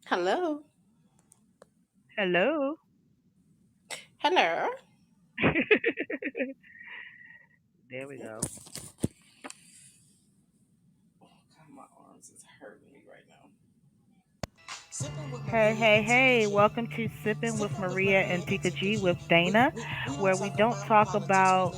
Hello. Hello. Hello. There we go. God, my arms is hurting me right now. Hey, hey, hey. Welcome to Sipping with Maria and Tika G with Dana, where we don't talk about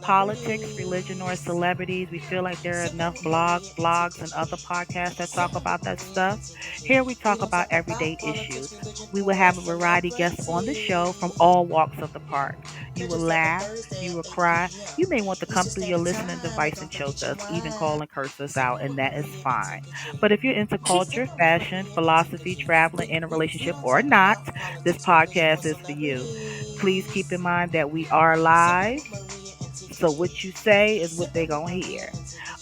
politics, religion, or celebrities. We feel like there are enough blogs, and other podcasts that talk about that stuff. Here we talk about everyday issues. We will have a variety of guests on the show from all walks of the park. You will laugh, you will cry. You may want to come through your listening device and choke us, even call and curse us out, and that is fine. But if you're into culture, fashion, philosophy, traveling, in a relationship or not, this podcast is for you. Please keep in mind that we are live, so what you say is what they're going to hear.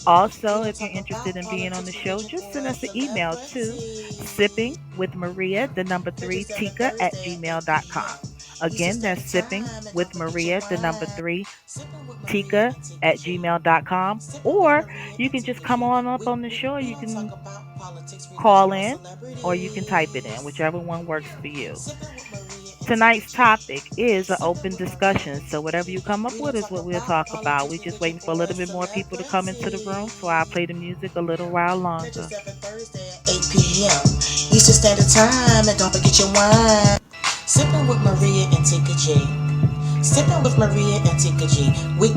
Also, if you're interested in being on the show, just send us an email to sipping with Maria, the number three, Tika at gmail.com. Again, that's sipping with Maria, the number three, Tika at gmail.com. Or you can just come on up on the show. You can call in or you can type it in, whichever one works for you. Tonight's topic is an open discussion, so whatever you come up with is what we'll talk about. We're just waiting for a little bit more people to come into the room, so I'll play the music a little while longer. 8 p.m. Eastern Standard Time, and don't forget your wine. Sipping with Maria and Tika G. Sipping with Maria and Tika G. We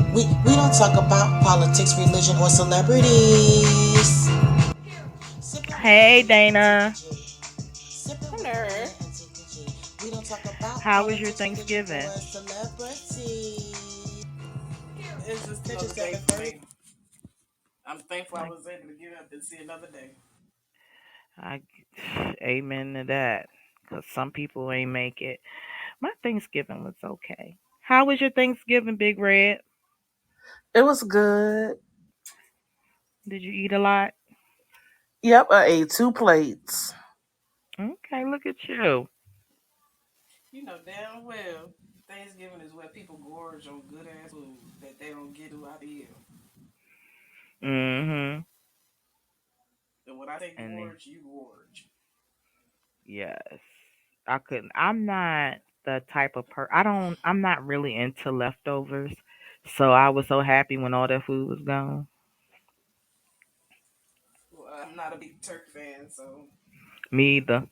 don't talk about politics, religion, or celebrities. Sipping with Hey, Maria and Tika Dana. G. Sipping with Hello. Maria and Tika G. We don't talk about How was your politics, religion, Thanksgiving? or celebrities. It's just another day for me. I'm thankful I Like, was able to get up and see another day. I, amen to that, because some people ain't make it. My Thanksgiving was okay. How was your Thanksgiving, Big Red? It was good. Did you eat a lot? Yep, I ate 2 plates. Okay, look at you. You know damn well Thanksgiving is where people gorge on good ass food that they don't get throughout the year. Mm-hmm. And when I say And then, gorge, you gorge. yes, I couldn't. I'm not the type of I'm not really into leftovers. So I was so happy when all that food was gone. Well, I'm not a big turkey fan, so Me either.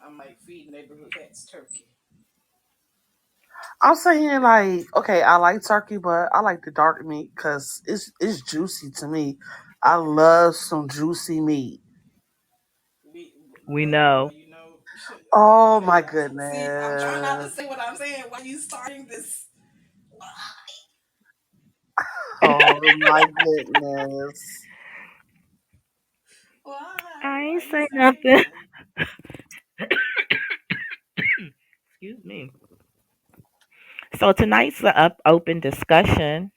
I might feed neighborhood cats turkey. I'm saying like, okay, I like turkey, but I like the dark meat because it's juicy to me. I love some juicy meat. We, We well, know. Oh okay. my See, I'm trying not to goodness. say what I'm saying. Why you starting this? Oh my goodness. Why? I Why ain't you say saying nothing. that? Excuse me. So tonight's the open discussion.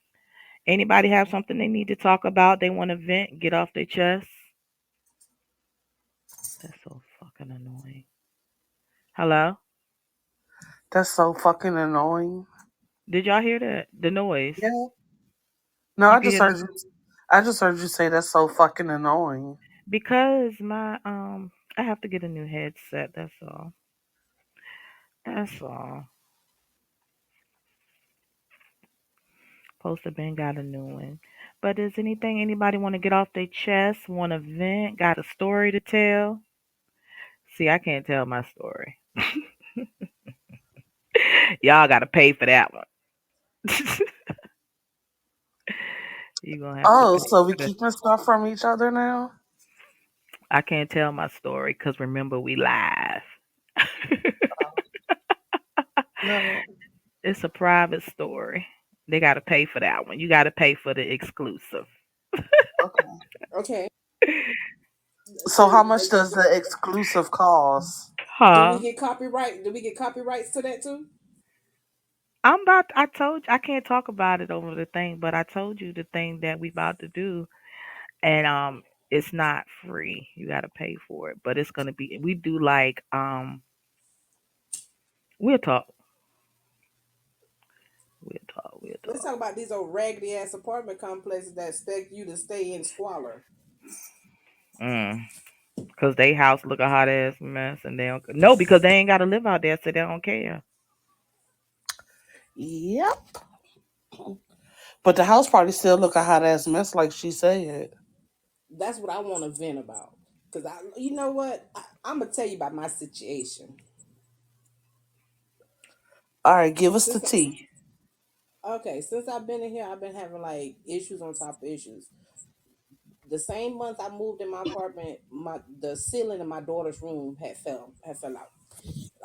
Anybody have something they need to talk about? They want to vent, get off their chest. That's so fucking annoying. Hello? That's so fucking annoying. Did y'all hear that? The noise. Yeah. No, You I can just hear the heard you. I just heard you say that's so fucking annoying. because my I have to get a new headset, that's all. That's all. Poster Ben got a new one. But is anything anybody want to get off their chest? Want to vent? Got a story to tell? See, I can't tell my story. Y'all got to pay for that one. You gonna have to Oh, pay so we for the. keeping stuff from each other now? I can't tell my story because remember we live. No. It's a private story. They got to pay for that one. You got to pay for the exclusive. Okay. Okay. So So, how much does the exclusive cost? do we Huh? get copyright? Do we get copyrights to that too? I'm about. I told you I can't talk about it over the thing, but I told you the thing that we about to do, and it's not free. You got to pay for it, but it's gonna be. We do like We'll talk. We'll talk. We'll Let's talk. talk about these old raggedy ass apartment complexes that expect you to stay in squalor. Mm. Cause they house look a hot ass mess, and they don't. No, because they ain't got to live out there, so they don't care. Yep. But the house party still look a hot ass mess, like she said. That's what I want to vent about. Cause you know what? I'm gonna tell you about my situation. All right, give us the Since tea. since I've been in here, I've been having like issues on top of issues. The same month I moved in my apartment, the ceiling in my daughter's room had fell out.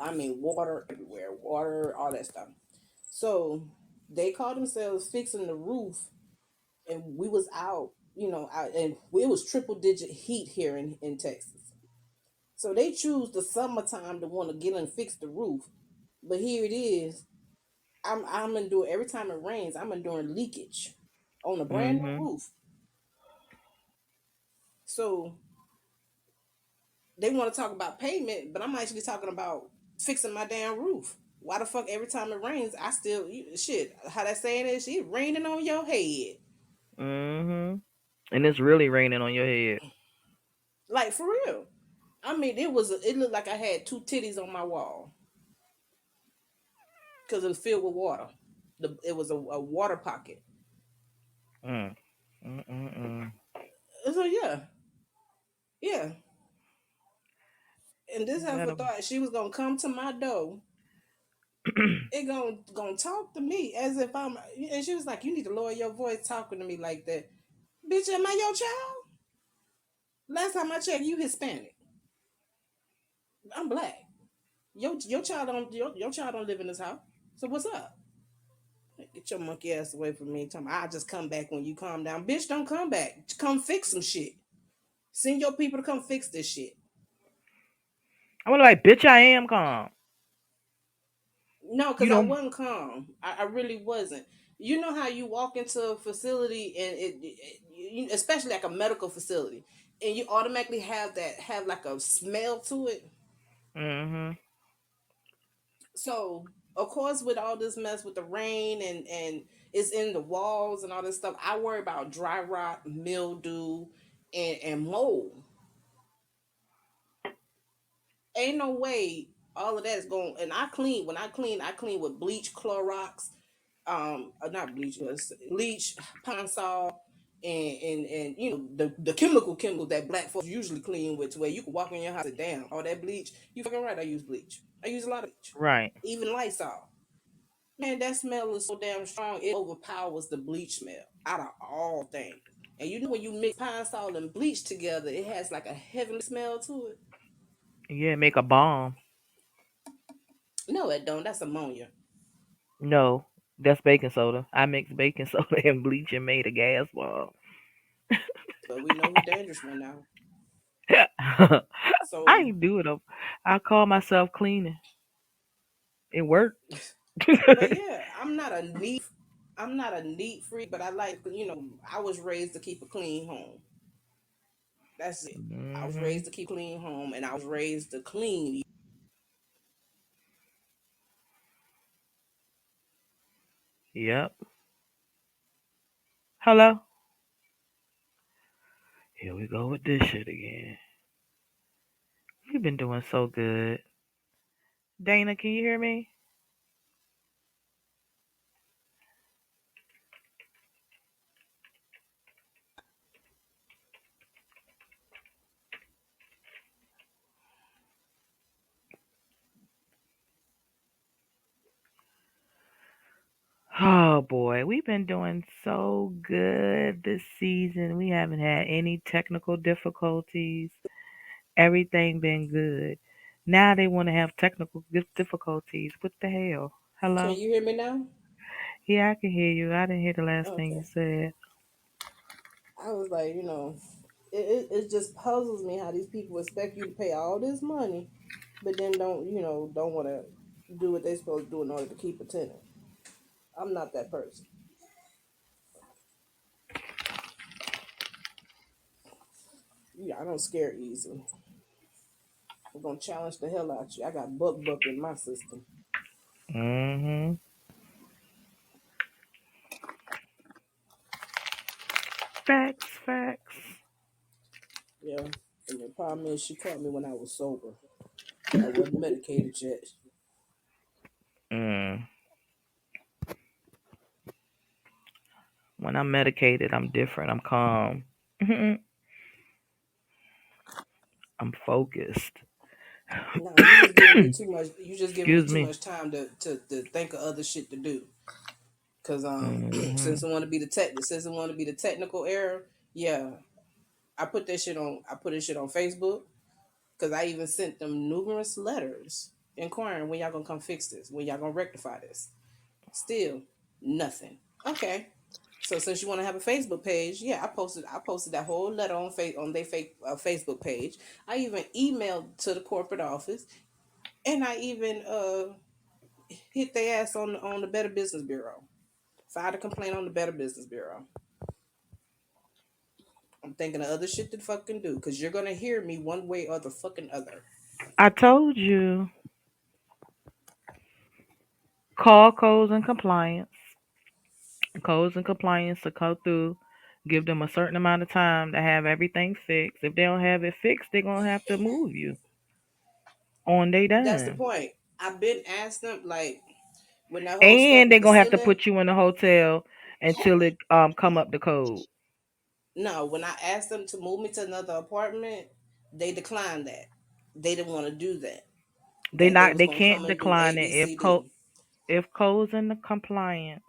I mean, water everywhere, water, all that stuff. So they called themselves fixing the roof, and we was out, and it was triple digit heat here in Texas. So they choose the summertime to want to get and fix the roof, but here it is. I'm enduring every time it rains. I'm enduring leakage on a brand new Mhm. roof. So they want to talk about payment, but I'm actually talking about fixing my damn roof. Why the fuck every time it rains, I still shit? How that saying is, shit raining on your head, Mhm. And it's really raining on your head. like for real. I mean, it looked like I had two titties on my wall because it was filled with water. It was a water pocket. Mm. Mm. So yeah, yeah. And this heifer That'll. thought she was gonna come to my door. It gonna talk to me as if I'm. And she was like, "You need to lower your voice talking to me like that, bitch. Am I your child? Last time I checked, you Hispanic. I'm black. Your child don't live in this house. So what's up? Get your monkey ass away from me. Tell me I'll just come back when you calm down. Bitch, don't come back. Come fix some shit. Send your people to come fix this shit. I was like, bitch, I am calm. No, You because I don't. wasn't calm. I really wasn't. You know how you walk into a facility and especially like a medical facility, and you automatically have like a smell to it. Mhm. So of course, with all this mess with the rain and it's in the walls and all this stuff, I worry about dry rot, mildew, and mold. Ain't no way all of that is going. And I clean when I clean with bleach, Clorox, not bleach, bleach, pine sol, and the chemical that black folks usually clean with, to where you can walk in your house and damn all that bleach. You fucking right. I use bleach. I use a lot of bleach, Right. even Lysol. Man, that smell is so damn strong, it overpowers the bleach smell out of all things. And you know when you mix pine sol and bleach together, it has like a heavenly smell to it. Yeah, make a bomb. No, it don't. That's ammonia. No, that's baking soda. I mixed baking soda and bleach and made a gas bomb. But we know who dangerous one now. I So, ain't do it up. I call myself cleaning. It worked. but yeah, I'm not a neat freak, but I like, I was raised to keep a clean home. That's it. I was Mhm. raised to keep a clean home, and I was raised to clean. Yep. Hello. Here we go with this shit again. You've been doing so good. Dana, can you hear me? Oh boy, we've been doing so good this season. We haven't had any technical difficulties. Everything been good. Now they want to have technical difficulties. What the hell? Can Hello? you hear me now? Yeah, I can hear you. I didn't hear the last thing you Okay. said. I was like, it just puzzles me how these people expect you to pay all this money, but then don't want to do what they're supposed to do in order to keep a tenant. I'm not that person. Yeah, I don't scare easily. I'm gonna challenge the hell out you. I got buck in my system. Mm-hmm. Facts, facts. Yeah. And the problem is she caught me when I was sober. I wasn't medicated yet. Mm. When I'm medicated, I'm different. I'm calm. I'm focused. Nah, you just giving me too much. You just giving me Excuse too me. much time to think of other shit to do. Cause Hmm. since it want to be the technical error, yeah, I put this shit on Facebook. Cause I even sent them numerous letters inquiring when y'all gonna come fix this, when y'all gonna rectify this. Still nothing. Okay. So since you want to have a Facebook page, yeah, I posted that whole letter on their fake Facebook page. I even emailed to the corporate office, and I even hit their ass on the Better Business Bureau. Filed a complaint on the Better Business Bureau. I'm thinking of other shit to fucking do because you're gonna hear me one way or the fucking other. I told you. Call codes and compliance. Codes and compliance to go through. Give them a certain amount of time to have everything fixed. If they don't have it fixed, they're gonna have to move you on they That's the dime. point. I've been asked them like when that whole stuff And they're with the gonna have to ceiling. put you in a hotel until it come up the code. No, when I asked them to move me to another apartment, they declined that. They didn't want to do that. That they was They gonna come can't and do A decline it B C D. if codes and the compliance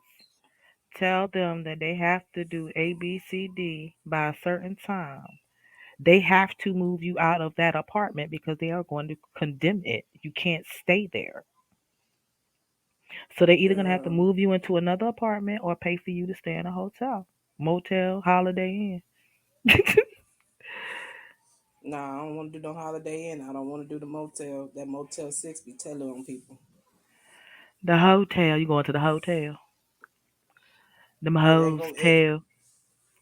tell them that they have to do ABCD by a certain time. They have to move you out of that apartment because they are going to condemn it. You can't stay there. So they're either going to have to Girl, move you into another apartment or pay for you to stay in a hotel, motel, Holiday Inn. nah, I don't want to do no Holiday Inn. I don't want to do the motel. That Motel 6 be telling on people. The hotel, you going to the hotel? Them It ain't hoes gonna. tell.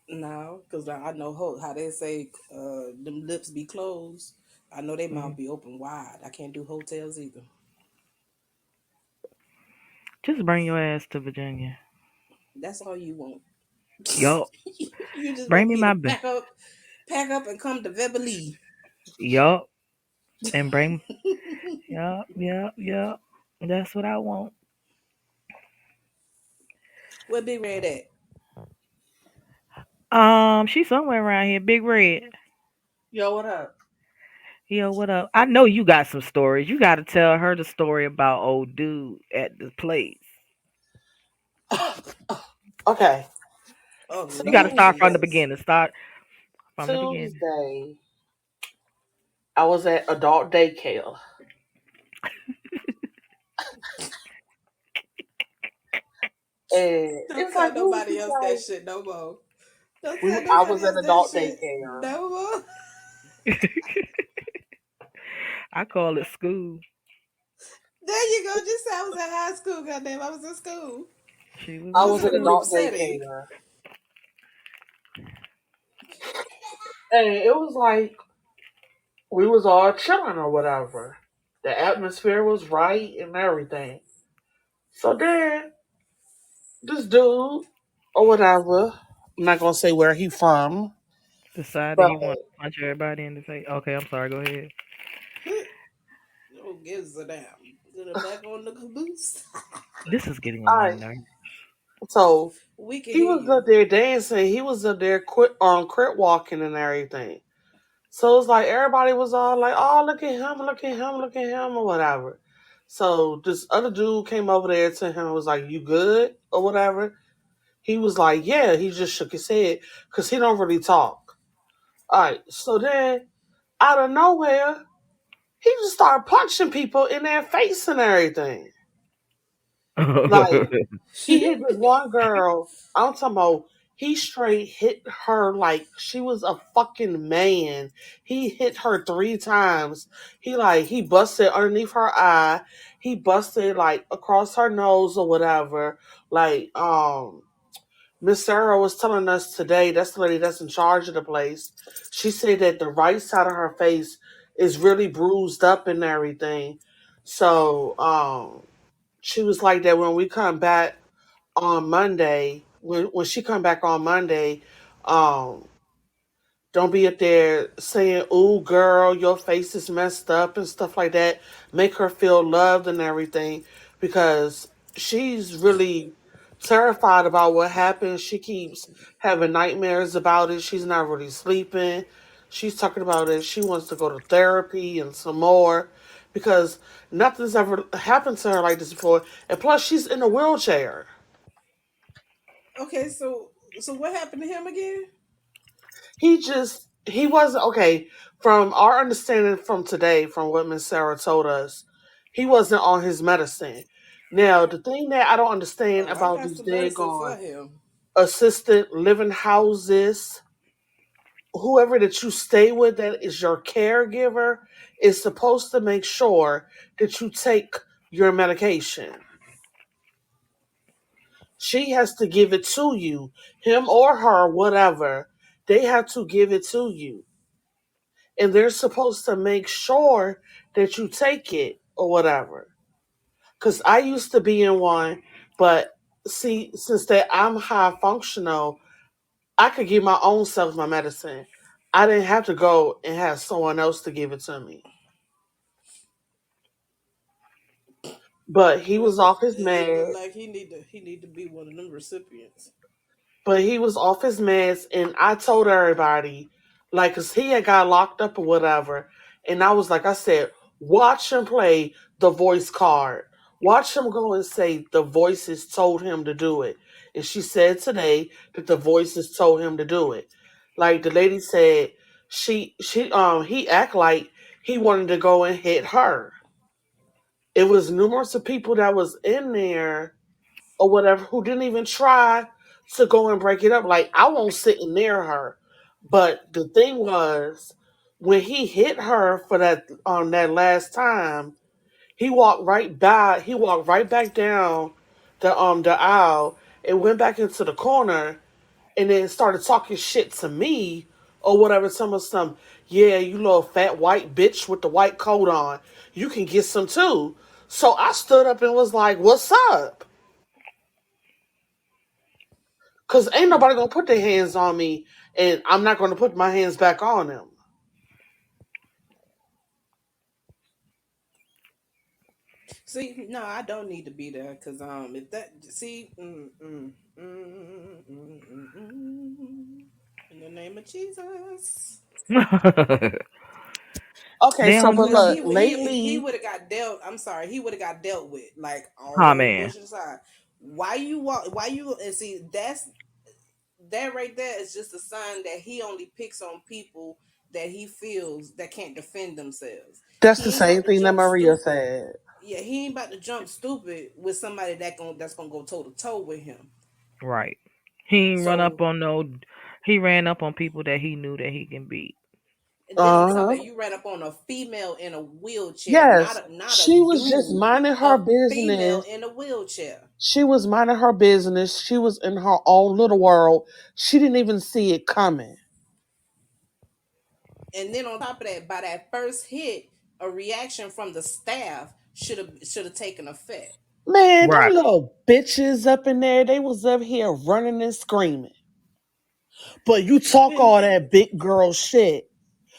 No, because I know how they say them lips be closed. I know they mouth Mm. be open wide. I can't do hotels either. Just bring your ass to Virginia. That's all you want. Yup. You just Bring want me me to my bill. pack up and come to Beverly. Yup. And bring. Yup. Yup. Yup. That's what I want. Where Big Red at? She's somewhere around here. Big Red. Yo, what up? Yo, what up? I know you got some stories. You got to tell her the story about old dude at the place. Okay. Oh You got to Lord start from the Jesus. beginning. Start from the beginning. Tuesday, I was at adult daycare, and Don't it's like tell we was nobody just else that like shit no more. Don't we. tell I nobody was at else that adult shit daycare, no more. I call it school. There you go. Just say I was at high school. Goddamn, I was in school. She was I I in was was in at a group school. adult setting. daycare, and it was like we was all chilling or whatever. The atmosphere was right and everything. So then this dude or whatever, I'm not gonna say where he from, Decided but he wanted to punch everybody in the face. Okay, I'm sorry. Go ahead. Who gives a damn? Get it back on the caboose. This is getting on my I nerves. so We can he hear was you. up there dancing. He was up there quit on crit walking and everything. So it's like everybody was all like, "Oh, look at him! Look at him! Look at him!" or whatever. So this other dude came over there to him and was like, "You good?" or whatever. He was like, "Yeah." He just shook his head because he don't really talk. All right. So then out of nowhere, he just started punching people in their face and everything. Like he hit this one girl. I'm talking about he straight hit her like she was a fucking man. He hit her 3 times. He busted underneath her eye. He busted like across her nose or whatever. Like Miss Sarah was telling us today, that's the lady that's in charge of the place. She said that the right side of her face is really bruised up and everything. So she was like that when we come back on Monday, when she come back on Monday, um, Don't be up there saying, "Ooh, girl, your face is messed up" and stuff like that. Make her feel loved and everything, because she's really terrified about what happened. She keeps having nightmares about it. She's not really sleeping. She's talking about it. She wants to go to therapy and some more, because nothing's ever happened to her like this before. And plus, she's in a wheelchair. Okay, so what happened to him again? He wasn't okay. From our understanding from today, from what Miss Sarah told us, he wasn't on his medicine. Now, the thing that I don't understand Oh, I about got these some medicine for daggone him. assisted living houses, whoever that you stay with that is your caregiver is supposed to make sure that you take your medication. She has to give it to you, him or her, whatever. They have to give it to you, and they're supposed to make sure that you take it or whatever. Because I used to be in one, but see, since that I'm high functional, I could give my own self my medicine. I didn't have to go and have someone else to give it to me. But he Well, was off his it looked meds. like he need to be one of them recipients. But he was off his meds, and I told everybody, like, cause he had got locked up or whatever, and I was like, I said, watch him play the voice card. Watch him go and say the voices told him to do it. And she said today that the voices told him to do it. Like the lady said, he act like he wanted to go and hit her. It was numerous of people that was in there or whatever who didn't even try to go and break it up. Like I won't sit near her. But the thing was, when he hit her for that on that last time, he walked right back down the aisle and went back into the corner and then started talking shit to me or whatever, some yeah, you little fat white bitch with the white coat on. You can get some too. So I stood up and was like, "What's up?" Cause ain't nobody gonna put their hands on me, and I'm not gonna put my hands back on them. See, no, I don't need to be there because if that see, in the name of Jesus, Okay, They so don't but because do look, he lately would have got dealt. I'm sorry, he would have got dealt with. Like Huh, all man. bullshit aside, why you walk? Why you and see that right there is just a sign that he only picks on people that he feels that can't defend themselves. that's the He ain't same about to thing that jump Maria stupid. said. Yeah, he ain't about to jump stupid with somebody that's gonna go toe to toe with him. Right. He ain't run up So on no. He ran up on people that he knew that he can beat. and then on top of Uh that, huh. you ran up on a female in a wheelchair, Yes, not a she was just dude, minding her a female business. in a wheelchair. She was minding her business. She was in her own little world. She didn't even see it coming. And then on top of that, by that first hit, a reaction from the staff should have taken effect. Man, them Right. little bitches up in there, they was up here running and screaming. But you talk all that big girl shit.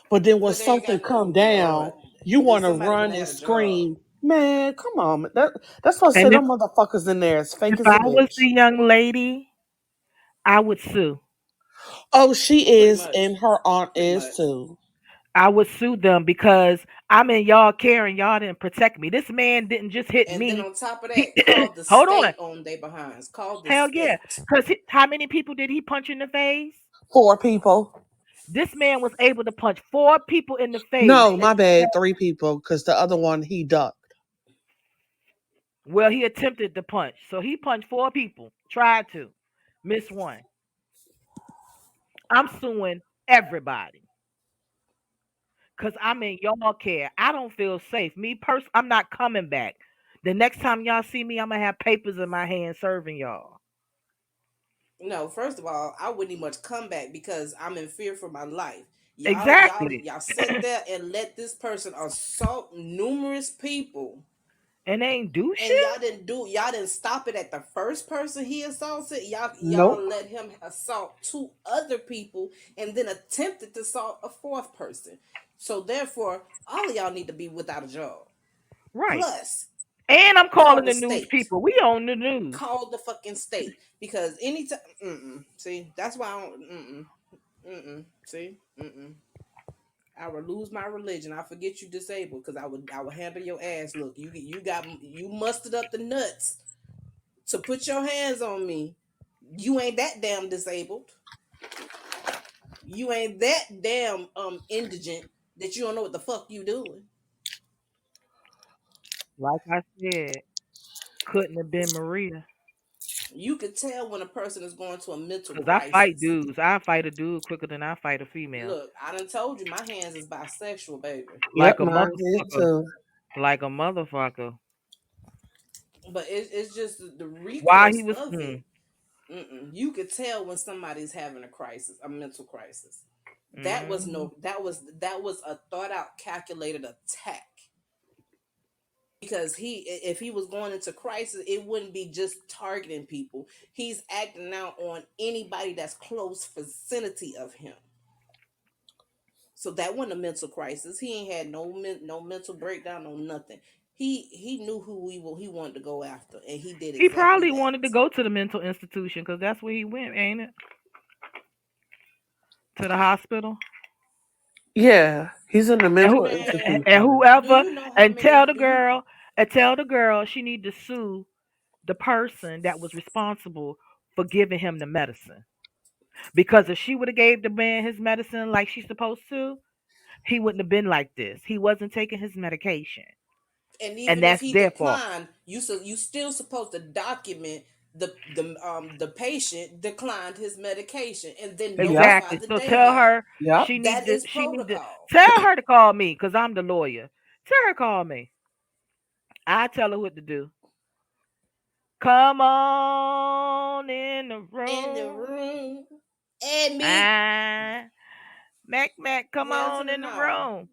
But then when But they ain't something got come Lord. down, you Then want to somebody run better and had a job. scream. Man, come on. That's what I said. And Them motherfuckers in there is fake if as I a was the bitch. young lady, I would sue. Oh, she Pretty is, much. and her aunt Pretty is much. too. I would sue them because I'm in y'all care and y'all didn't protect me. This man didn't just hit And then me. on top of He that, call the hold on. state on they behinds. Call the Hell yeah. state. Because how many people did he punch in the face? 4 people. This man was able to punch 4 people in the face. No, my bad. 3 people, because the other one he ducked. Well, he attempted to punch. So he punched 4 people. Tried to. Missed one. I'm suing everybody. Cause I'm in y'all care. I don't feel safe. I'm not coming back. The next time y'all see me, I'm gonna have papers in my hand serving y'all. No, first of all, I wouldn't even much come back because I'm in fear for my life. Exactly. Y'all sit there and let this person assault numerous people, And they ain't do And shit. y'all didn't stop it at the first person he assaulted. Y'all Nope. let him assault two other people and then attempted to assault a fourth person. So therefore, all of y'all need to be without a job. Right. Plus, And I'm call calling the the news state. people. We on the news. Call the fucking state because anytime. See, that's why I don't. See, I would lose my religion. I forget you disabled because I would handle your ass. Look, you mustered up the nuts to put your hands on me. You ain't that damn disabled. You ain't that damn indigent that you don't know what the fuck you doing. Like I said, couldn't have been Maria. You could tell when a person is going to a mental Cause I fight crisis. dudes. I fight a dude quicker than I fight a female. Look, I done told you my hands is bisexual, baby. Like Yep, a mine did motherfucker. too. Like a motherfucker. But it's just the While he recourse was of it. You could tell when somebody's having a crisis, a mental crisis. mm, That was a thought out, calculated attack. Because if he was going into crisis, it wouldn't be just targeting people. He's acting out on anybody that's close vicinity of him. So that wasn't a mental crisis. He ain't had no mental breakdown, no nothing. He knew who he wanted to go after, and he did he exactly probably wanted to that. go to the mental institution because that's where he went, ain't it? To the hospital. Yeah, he's in the mental Man, And institution. do whoever you know how and many? tell the Do you girl and tell the girl she need to sue the person that was responsible for giving him the medicine. Because if she would have gave the man his medicine like she's supposed to, he wouldn't have been like this. He wasn't taking his medication. and And even if that's he their fault. declined, you still supposed to document the patient declined his medication and then Yep, notify Exactly. the So day tell hab. her yep. she need to Protocol. tell her to call me because I'm the lawyer. Tell her to call me. I tell her what to do. Come on in the In the room. room. And me. Ah, Mac, come Yeah, on in the room.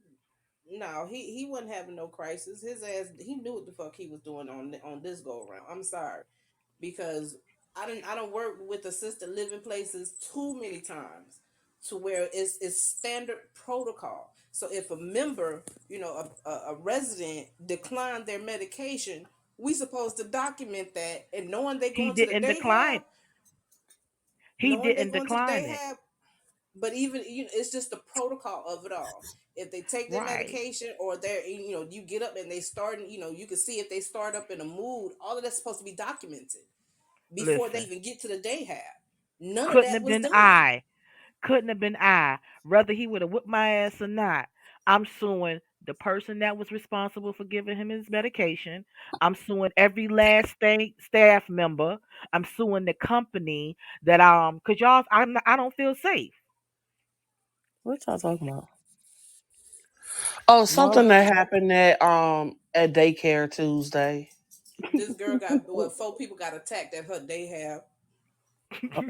no, he wasn't having no crisis. His ass, he knew what the fuck he was doing on this go around. I'm sorry, because I don't work with assisted living places too many times to where it's standard protocol. So if a member, a resident declined their medication, we supposed to document that, and He didn't decline. He knowing they didn't going to the day decline it. have. But even it's just the protocol of it all. If they take their Right. medication or they're you get up and they start, you can see if they start up in a mood. All of that's supposed to be documented before they Listen, even get to the day have. None of couldn't that have was been done. I. Couldn't have been I. Whether he would have whipped my ass or not, I'm suing the person that was responsible for giving him his medication. I'm suing every last staff member. I'm suing the company that cause y'all I don't feel safe. What y'all talking about? Oh, something Girl, that happened at daycare Tuesday. this girl got well, 4 people got attacked at her day have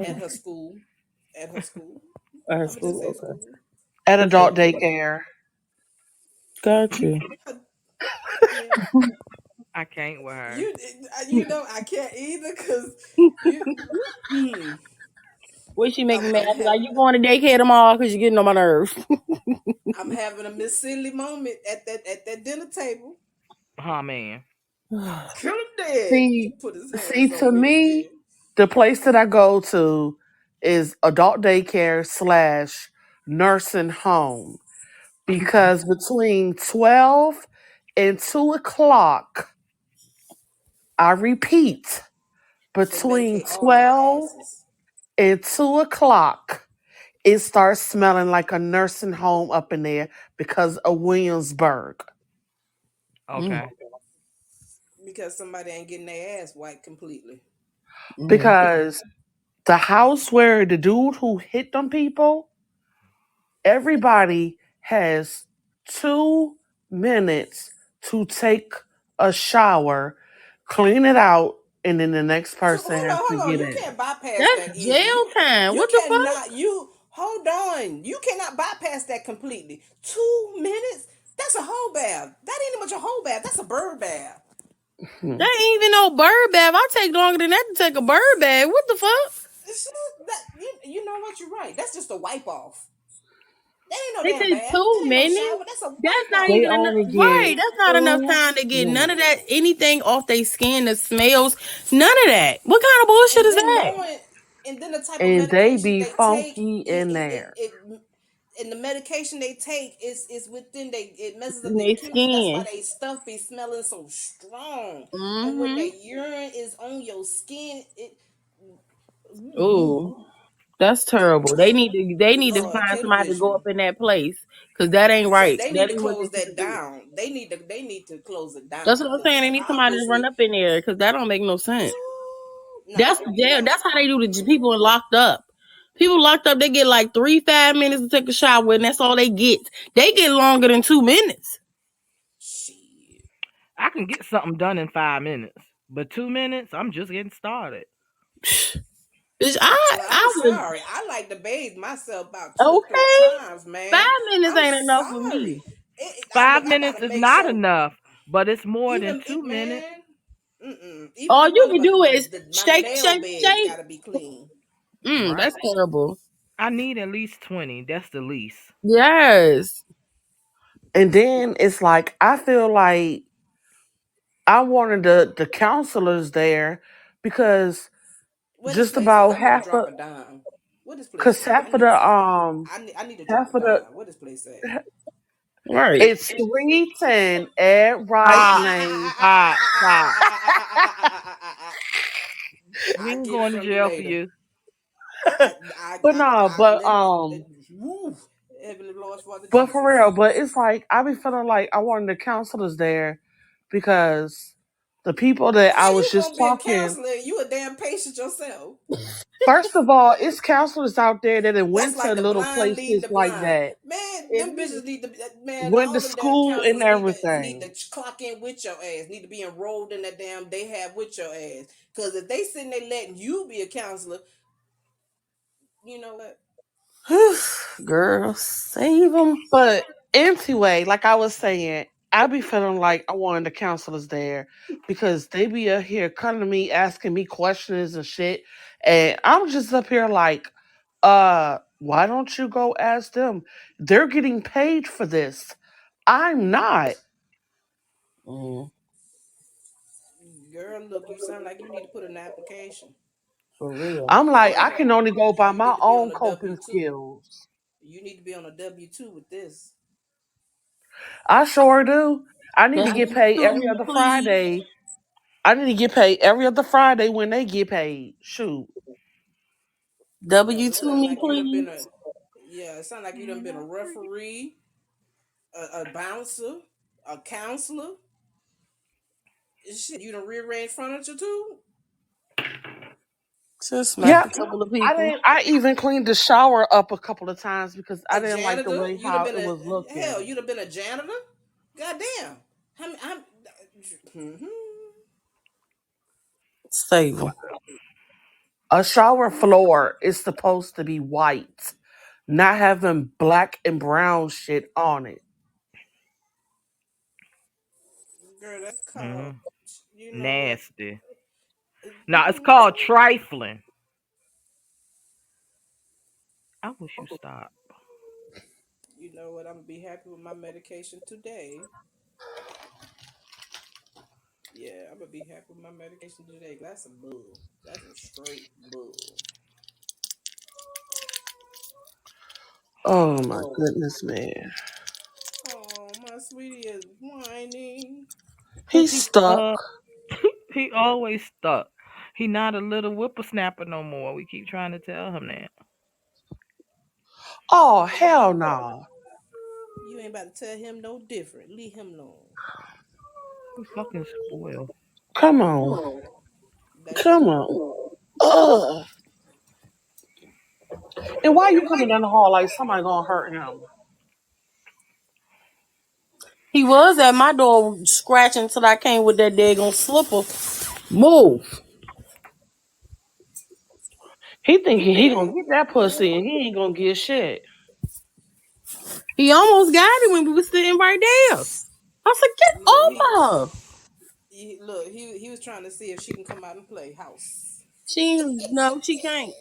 at Oh, her school. At her school. at her I'm gonna just school. say Okay. school. At Okay. adult daycare. Got you. Yeah. I can't with her. You know I can't either because you. Mm, What she make me mad? I'm I be like, having you going to daycare tomorrow because you're getting on my nerves. I'm having a Miss Cindy moment at that dinner table. Oh man. Kill him dead. See, Put his see, hands to on me me, again. the place that I go to is adult daycare slash nursing home because between 12 and 2 o'clock, I repeat, They between medicate all our 12 asses. and 2 o'clock, it starts smelling like a nursing home up in there because of Williamsburg. Mm, Okay. Because somebody ain't getting their ass wiped completely. mm. Because the house where the dude who hit them people, everybody has 2 minutes to take a shower, clean it out, and then the next So person has to hold on. get You in. can't bypass That's that easily. jail time. You What the cannot. fuck? You hold on. You cannot bypass that completely. 2 minutes. That's a whole bath. That ain't much a whole bath. That's a bird bath. That ain't even no bird bath. I take longer than that to take a bird bath. What the fuck? It's just that you know what? You're right. That's just a wipe off. That ain't no They damn take bath. That two ain't no minutes. shower. That's a That's wipe not off. They even enough. only Right. get That's not enough 2 time to get none of minutes. that, anything off their skin, the smells, none of that. What kind of bullshit And is then that? knowing, and then the type of And they medication be they take, funky in there. and the medication they take is within it messes up In their their chemistry. That's why skin. they stuff be smelling so strong. And when Mm-hmm. that urine is on your skin, it Ooh. That's terrible. They need to Lord, find Kayla somebody to wish go me. up in that place. Cause that ain't So right. they need That to ain't what they close that supposed to do. down. They need to close it That's down what I'm because saying. They need somebody to run obviously, up in there because that don't make no sense. That's no, jail. no. That's how they do the people locked up. People locked up, they get like 3 5 minutes to take a shower, and that's all they get. They get longer than 2 minutes. Shit. I can get something done in 5 minutes, but 2 minutes, I'm just getting started. Bitch, I Well, I'm I would sorry. I like to bathe myself about 2 or 3 okay. times, man. 5 minutes I'm ain't enough for sorry. me. Look, Five I minutes gotta is make not sure. enough, but it's more than Even 2 minutes. man, even All the you mother, can do is my shake, nail shake, beds shake. gotta be clean. That's Right. terrible. I need at least 20. That's the least. Yes. And then it's like I feel like I wanted the counselors there because Where this just place is, about I need to drop a dime. What this place at? half of the I need to drop half a of the dime. What this place at? Right. it's 310 Ed Wright Stop. Lane. Stop. Stop. We I ain't get it going to from you jail for later. you. But no, Woo, Heavenly Lord, Father but for real, Jesus. but it's like I be feeling like I wanted the counselors there because the people that I How was you just gonna be a talking. counselor? You a damn patient yourself. First of all, it's counselors out there that have That's went to like the little blind leading places the like blind. that. Man, It them is. bitches need to man, Went to all them damn school and counselors need everything. to clock in with your ass, need to be enrolled in that damn they have with your ass. Cause if they sitting there letting you be a counselor, you know what? Girl, save them. But anyway, like I was saying, I be feeling like I wanted the counselors there because they be up here coming to me asking me questions and shit. And I'm just up here like, why don't you go ask them? They're getting paid for this. I'm not. Mm, Girl, look, you sound like you need to put in an application. for real. I'm like, I can only go by You my need to be on own a coping W two. skills. You need to be on a W-2 with this. I sure do. I need to get paid W2 every me, other please. Friday. I need to get paid every other Friday when they get paid. Shoot. Cause it W2 sound me, like you done been please. a yeah, it sound like you done been a referee, a bouncer, a counselor. Shit, you done rearrange furniture too? Just smacked Yeah, a couple of I people. didn't. I even cleaned the shower up a couple of times because I A didn't like the janitor? way You'd have how been it a was hell, looking. you'd have been a janitor? Goddamn. I'm mhm. Save them. A shower floor is supposed to be white, not having black and brown shit on it. Girl, that's called Hmm. you know what? Nasty. Now, it's You called trifling. I wish you stop. you know what? I'm gonna be happy with my medication today. Yeah, I'm gonna be happy with my medication today. That's some bull. That's some straight bull. Oh my goodness, man. Oh, my sweetie is whining. Cause He's he's stuck. stuck. He always stuck. He not a little whippersnapper no more. We keep trying to tell him that. Oh Well, hell no! you ain't about to tell him no different. Leave him alone. He fucking spoiled. Come on, That's come you. on. Ugh. And why you coming down the hall like somebody gonna hurt him? He was at my door scratching till I came with that daggone slipper. Move. He thinking he gonna get that pussy and he ain't gonna get shit. He almost got it when we was sitting right there. I said, Look, get over her. Look, he was trying to see if she can come out and play house. No, she can't.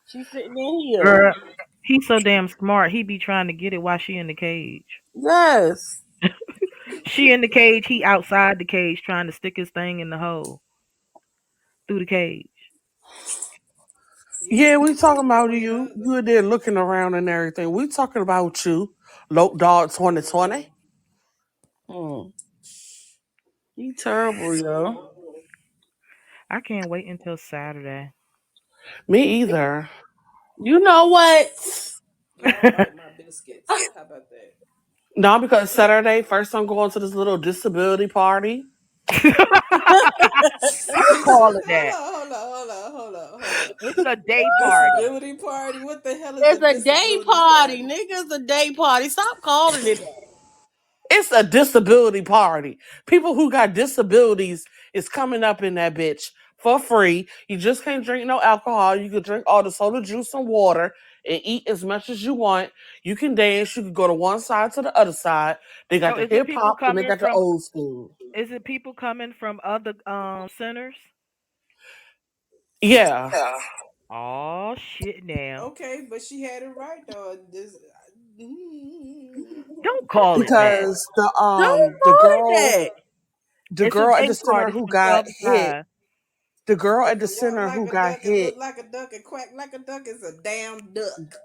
She's sitting in here. Girl, he's so damn smart. He be trying to get it while she in the cage. Yes. She in the cage. He outside the cage trying to stick his thing in the hole through the cage. Yeah, we talking about Boy, you. You were there looking around and everything. We talking about you. Lope Dog 2020. Mm. You terrible, yo. I can't wait until Saturday. Me either. You know what? I'm gonna bite my biscuits. How about that? No, because Saturday, first I'm going to this little disability party. Stop calling Hold that. on, hold on, hold on, hold on, hold on. It's a day party. Disability party? What the hell is a It's a day disability party, party? nigga. It's a day party. Stop calling it that. It's a disability party. People who got disabilities is coming up in that bitch for free. You just can't drink no alcohol. You can drink all the soda juice and water and eat as much as you want. You can dance. You can go to one side to the other side. They got So the is it hip people hop and they coming got the from old school. is it people coming from other centers? Yeah. Oh shit now. Okay, but she had it right though. This. Don't call it that. Because Don't the call it girl that. the It's a girl at day the center party who from got 12 to hit, 5. the girl at That the can walk center like who a got duck and hit, look like a duck and quack like a duck is a damn duck.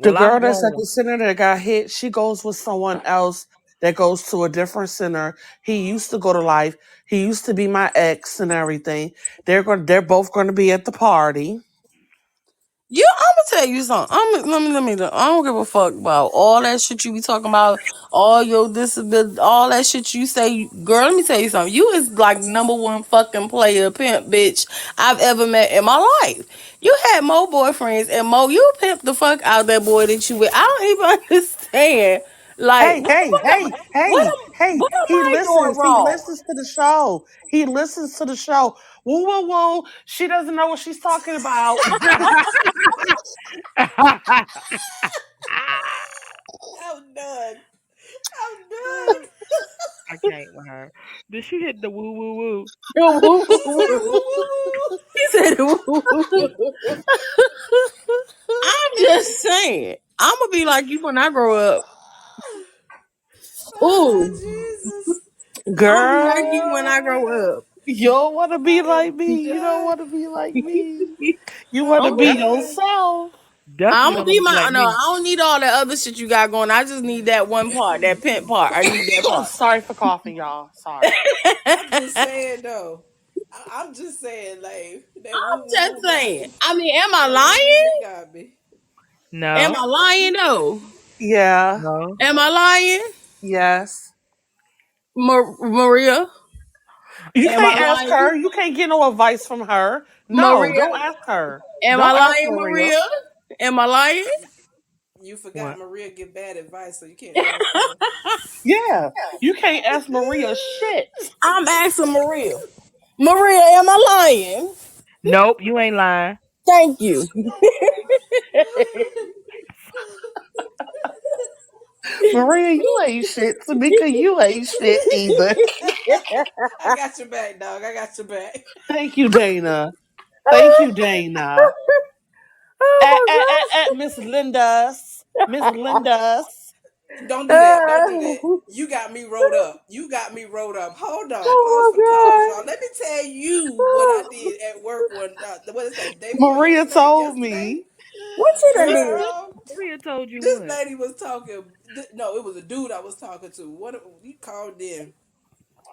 the Well, girl I'm that's at the going. center that got hit, she goes with someone else that goes to a different center. He used to go to Life. He used to be my ex and everything. They're both going to be at the party. I'm gonna tell you something. I don't give a fuck about all that shit you be talking about, all your disability, all that shit you say. Girl, let me tell you something. You is like number one fucking player pimp bitch I've ever met in my life. You had more boyfriends and more. You pimped the fuck out that boy that you with. I don't even understand. Like, Hey, hey, hey, what hey, am hey. what am He I doing listens. He wrong? listens to the show. He listens to the show. Woo, woo, woo. She doesn't know what she's talking about. I'm done. I'm done. I can't with her. Did she hit the woo woo woo? She said woo woo He said, I'm just saying. I'm gonna be like you when I grow up. woo. Oh Ooh, Jesus. I'm gonna be like you when I Girl, grow up. you don't want to be I like am me. You don't done. want to be like me. You want to I'm I'm be be done. yourself. Definitely I'm don't gonna want be to be my like no. me. I don't need all that other shit you got going. I just need that one part, that pimp part. I need that part. Sorry for coughing, y'all. Sorry. I'm just saying though. I'm just saying like that I'm woo woo just woo got saying. me. I mean, am I That woo woo lying? woo got me. Am No, I lying though? Yeah. no, Am I lying, Yes. Maria? You Am I can't ask lying, her. You can't get no advice from her. No, Maria? don't ask her. Am I Don't ask lying, Maria. Maria? Am I lying? You forgot what? Maria give bad advice, so you can't ask her. Yeah. You can't ask Maria shit. I'm asking Maria. Maria, am I lying? Nope, you ain't lying. Thank you. Maria, you ain't shit. Tamika, you ain't shit either. I got your back, dog. I got your back. Thank you, Dana. Thank you, Dana. At Miss Linda's. Miss Linda's. Don't do that. Don't do that. Oh You got me rolled up. You got me rolled up. Hold on. Pause for the cause, my y'all. Let me tell you what I god. did at work what is that? Day before Maria yesterday? told Yesterday, me. What you done did? girl. Maria told you This what? lady was talking. No, it was a dude I was talking to. What he called in?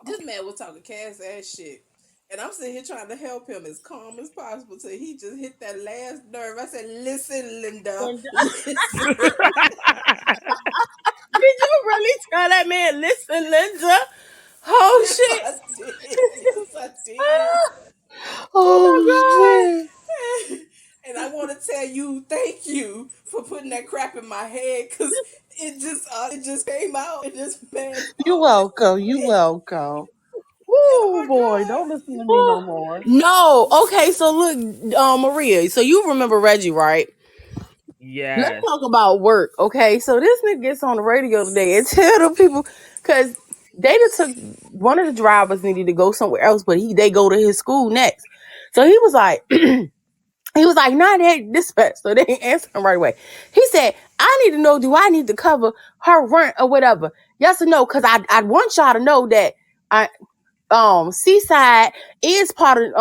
This man was talking cash ass shit. And I'm sitting here trying to help him as calm as possible till he just hit that last nerve. I said, listen, Linda, Did listen. you really tell that man, listen, Linda? Oh Yes, shit. I did. Yes, I did. Oh, Oh shit. And I want to tell you, thank you for putting that crap in my head because it just came out. It just man You fault. welcome. You welcome. Oh Woo, my boy. Don't god. listen to my me no god. more. No. Okay, so look, Maria, so you remember Reggie, right? Let's Yes. talk about work, okay? So this nigga gets on the radio today and tell the people, cause They just took one of the drivers needed to go somewhere else, but they go to his school next. So he was like, he was like, nah, they dispatch. So they didn't answer him right away. He said, I need to know, do I need to cover her rent or whatever? Yes or no? Because I want y'all to know that I Seaside is part of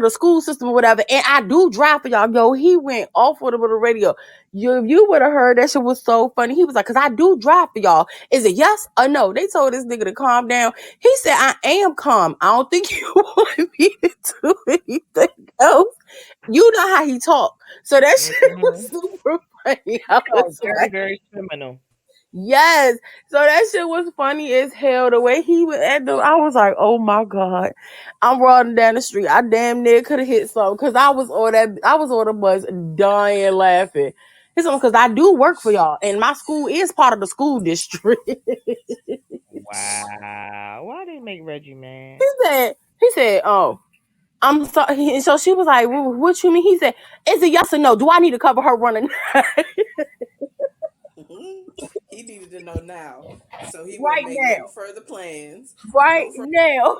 the school system or whatever, and I do drive for y'all. Yo, he went off with the radio. You would have heard that shit was so funny. He was like, "Cause I do drive for y'all. Is it yes or no?" They told this nigga to calm down. He said, "I am calm. I don't think you want me to do anything else." You know how he talk, so that shit was Mhm. super funny. I Oh, was very, like. very criminal. Yes. So that shit was funny as hell. The way he was at I was like, oh my God. I'm running down the street. I damn near could have hit something because I was on the bus dying laughing. It's because I do work for y'all and my school is part of the school district. Wow. Why they make Reggie mad? he said, oh, I'm sorry. And so she was like, what you mean? He said, is it yes or no? Do I need to cover her running He needed to know now, so he wouldn't right make no now? further plans. Right No further. now.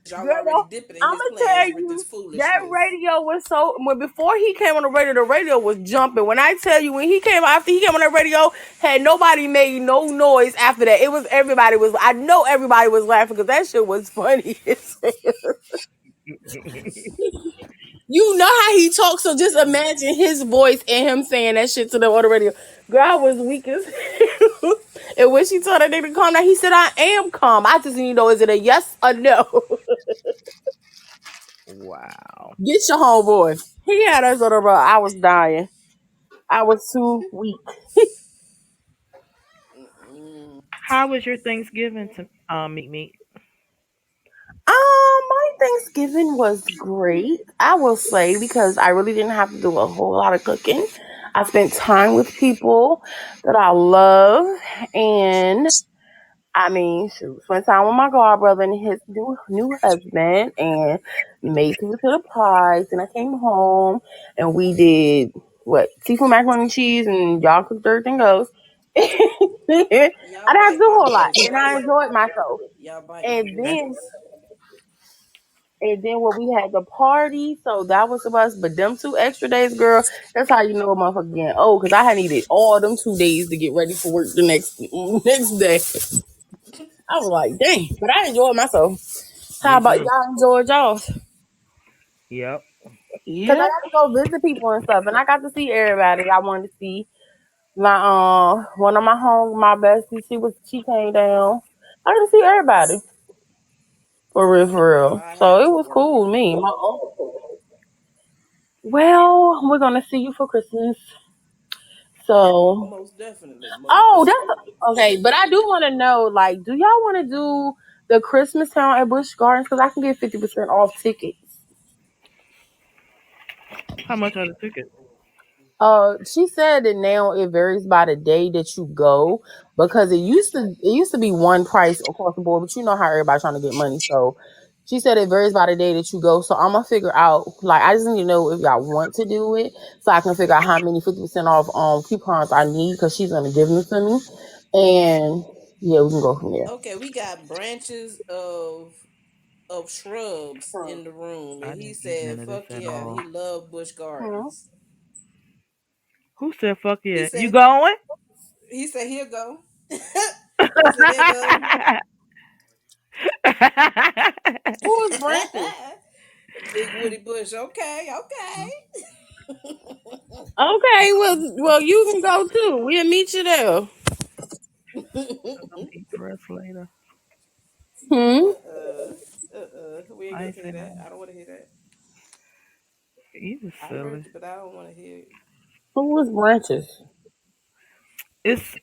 Y'all already Girl, dipping in I'm his gonna tell plans with this you that foolishness. radio was so when before he came on the radio was jumping. When I tell you when he came after he came on the radio, had nobody made no noise after that. It was everybody was. I know everybody was laughing because that shit was funny. You know how he talks, so just imagine his voice and him saying that shit to them on the radio. Girl, I was weak as hell. And when she told that nigga to calm down, he said, I am calm. I just need to know, is it a yes or no? Wow. Get your homeboy. He had us on the road. I was dying. I was too weak. Mm-mm. How was your Thanksgiving to Meet Me? My Thanksgiving was great. I will say because I really didn't have to do a whole lot of cooking. I spent time with people that I love, and I mean, shoot, spent time with my god brother and his new husband, and made people to the pies. And I came home, and we did what seafood macaroni and cheese, and y'all cooked everything else. I didn't Y'all have to bite do a my whole lot, business. and I enjoyed myself. Y'all bite my And then business. and then when we had the party, so that was the best. But them 2 extra days, girl, that's how you know a motherfucker getting old. Cause I had needed all them 2 days to get ready for work the next day. I was like, dang. But I enjoyed myself. How Me about too. y'all enjoyed y'all? Yep. Cause I Yep. got to go visit people and stuff, and I got to see everybody. I wanted to see my one of my besties. She came down. I got to see everybody for real, for Well, real. I So have it to was work. cool with me. Well, we're gonna see you for Christmas. So, Most definitely. Most oh, definitely. that's okay. But I do want to know, like, do y'all want to do the Christmas town at Busch Gardens? Because I can get 50% off tickets. How much are the tickets? She said that now it varies by the day that you go because it used to be one price across the board, but you know how everybody's trying to get money. So she said it varies by the day that you go. So I'm gonna figure out like I just need to know if y'all want to do it so I can figure out how many 50% off coupons I need because she's gonna give them to me. And yeah, we can go from there. Okay, we got branches of shrubs in the room, I and he didn't need said, none of this "Fuck at yeah, he all. loved Bush Hmm. Gardens." Who said fuck He yeah? You said, going? he said he'll go. He said he'll go. Who is branches? Big Woody Bush. Okay, okay. Okay, well, you can go too. We'll meet you there. I'm eat the rest later. Hmm. We ain't I gonna ain't hear say that. nothing. I don't want to hear that. You was I heard silly. you, but I don't want to hear it. Who is branches? It's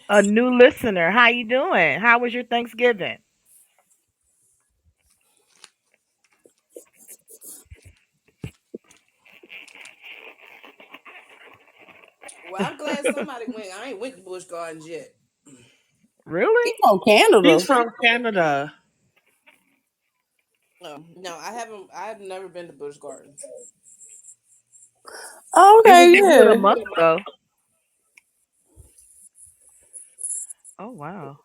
a new listener. How you doing? How was your Thanksgiving? Well, I'm glad somebody went. I ain't went to Bush Gardens yet. Really? He's from Canada. He's from Canada. No, I haven't. I've never been to Bush Gardens. It was Okay, a good a yeah. month ago. Oh wow.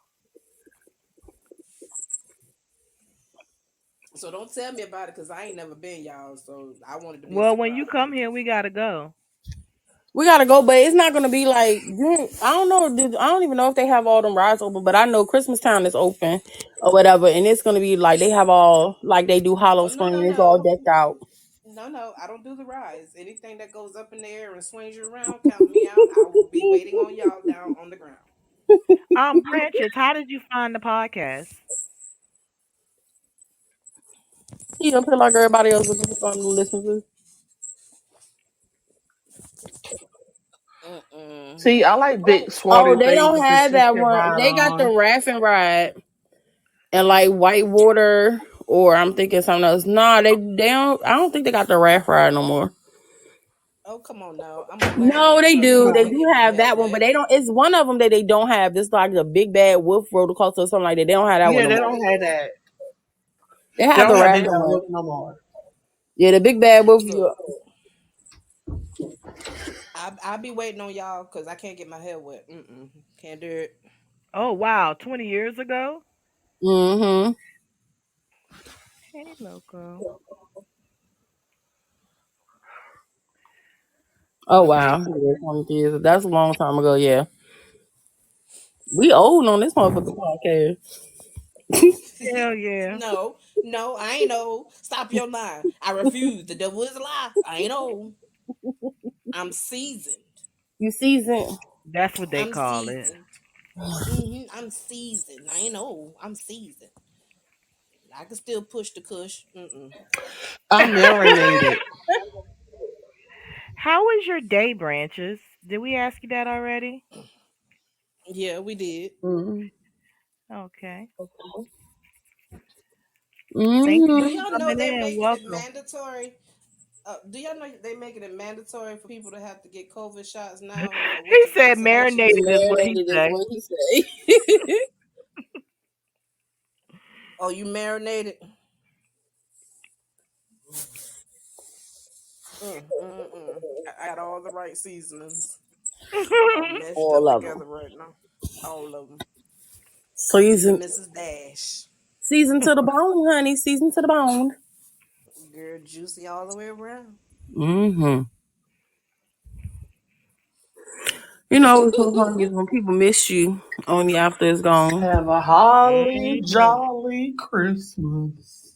So don't tell me about it because I ain't never been, y'all. So I wanted to be a Well, when you surprise. come here, we gotta go. We gotta go, but it's not gonna be like I don't know. I don't even know if they have all them rides open, but I know Christmas Town is open or whatever, and it's gonna be like they have all like they do Hollow Oh no, Spring. no, And it's all no. decked out. No, no, I don't do the rides. Anything that goes up in the air and swings you around, count me out. I will be waiting on y'all down on the ground. Branches, how did you find the podcast? You don't feel like everybody else would be fun to listen to. Mm-mm. See, I like big Oh, swarty they things don't you can have sit that and one. ride They got the on. rafting ride and like whitewater, or I'm thinking something else. Nah, they don't. I don't think they got the raft ride no more. Oh, come on now. I'm a No, land they girl. do. I They can do get my have hair that one, but wet. they don't. It's one of them that they don't have. This like the big bad wolf roller coaster or something like that. They don't have that one Yeah, no they more. don't have that. They They have the don't have Big rafting Bad one. Wolf no more. Yeah, the big bad wolf. Look, I'll be waiting on y'all because I can't get my hair wet. Mm-mm. Can't do it. Oh wow, 20 years ago. Mm-hmm. Hey, loco. Oh wow. Yeah, 20 years. That's a long time ago. Yeah, we old on this motherfucker podcast. Hell yeah. No, no, I ain't old. Stop your lie. I refuse. The devil is a lie. I ain't old. I'm seasoned. You seasoned. That's what they I'm call it. seasoned. I'm seasoned. I ain't old. I'm seasoned. I can still push the cush. Mm-mm. I'm marinated. How was your day, Branches? Did we ask you that already? Yeah, we did. Mm-hmm. Okay. Thank you Do for Mm-hmm. y'all know coming they're in. making it Welcome. mandatory? Do y'all know they making it mandatory for people to have to get COVID shots now with He the said vaccinations? marinated is what he Marinated is said. what he say. Oh, you marinated? I got all the right seasonings, all meshed All up of them. together right now. All of them. Even Season, Mrs. Dash. season to the bone, honey. Season to the bone. Girl, juicy all the way around. Mm-hmm. You know what's so funny is when people miss you only after it's gone. Have a holly Mhm. jolly Christmas.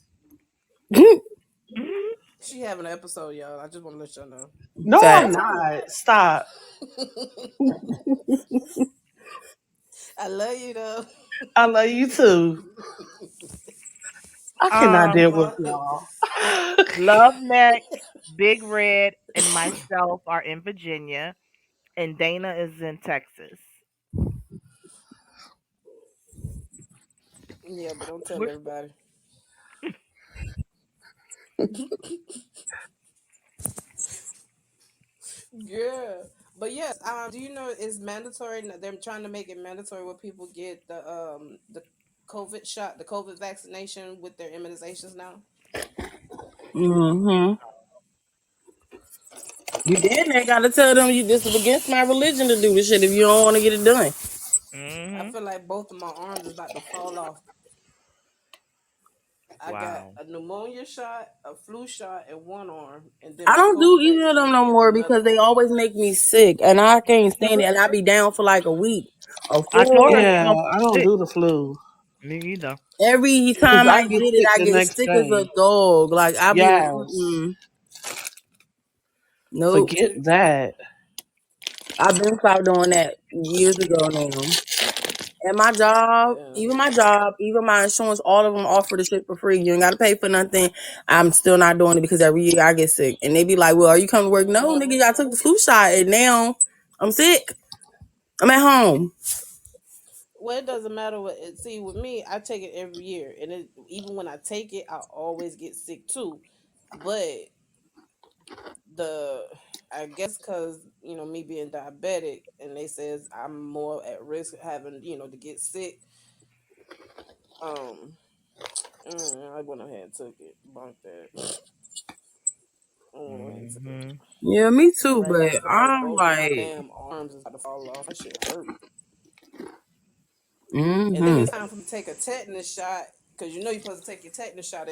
She having an episode, y'all. I just want to let y'all know. No, I'm Facts. not. Stop. I love you though. I love you too. I cannot deal um, with y'all. Love Neck, Big Red, and myself are in Virginia, and Dana is in Texas. Yeah, but don't tell We're, everybody. Yeah. But yes, do you know it's mandatory? They're trying to make it mandatory where people get the COVID shot, the COVID vaccination with their immunizations now. Mm-hmm. You damn near gotta tell them you this is against my religion to do this shit if you don't want to get it done. I hmm feel like both of my arms is about to fall off. I got Wow. a pneumonia shot, a flu shot in one arm, and then I my don't do COVID either of them vaccine no in more another because they arm. always make me sick and I can't stand it and I be down for like a week, a I told her full. she Yeah, don't be I don't sick. do the flu Me either. Every because time I I get get it, sick I the get next sick as a day. dog. Like I be, Yes, nope. forget that. I've been stopped doing that years ago now. And my job, Yeah. even my job, even my insurance, all of them offer the shit for free. You ain't gotta pay for nothing. I'm still not doing it because every year I get sick. And they be like, well, are you coming to work? No, Mm-hmm. nigga, I took the flu shot and now I'm sick. I'm at home. Well, it doesn't matter what. See, with me, I take it every year, and even when I take it, I always get sick too. But the I guess because me being diabetic, and they says I'm more at risk of having to get sick. Um, I went ahead and took it. Bunk that. I went ahead and took it. hmm Yeah, me But too. right now, I But feel like I'm both of my like, damn arms is about to fall off. That shit hurt. And then mm-hmm. it's time for me to take a tetanus shot. Because you know you're supposed to take your tetanus shot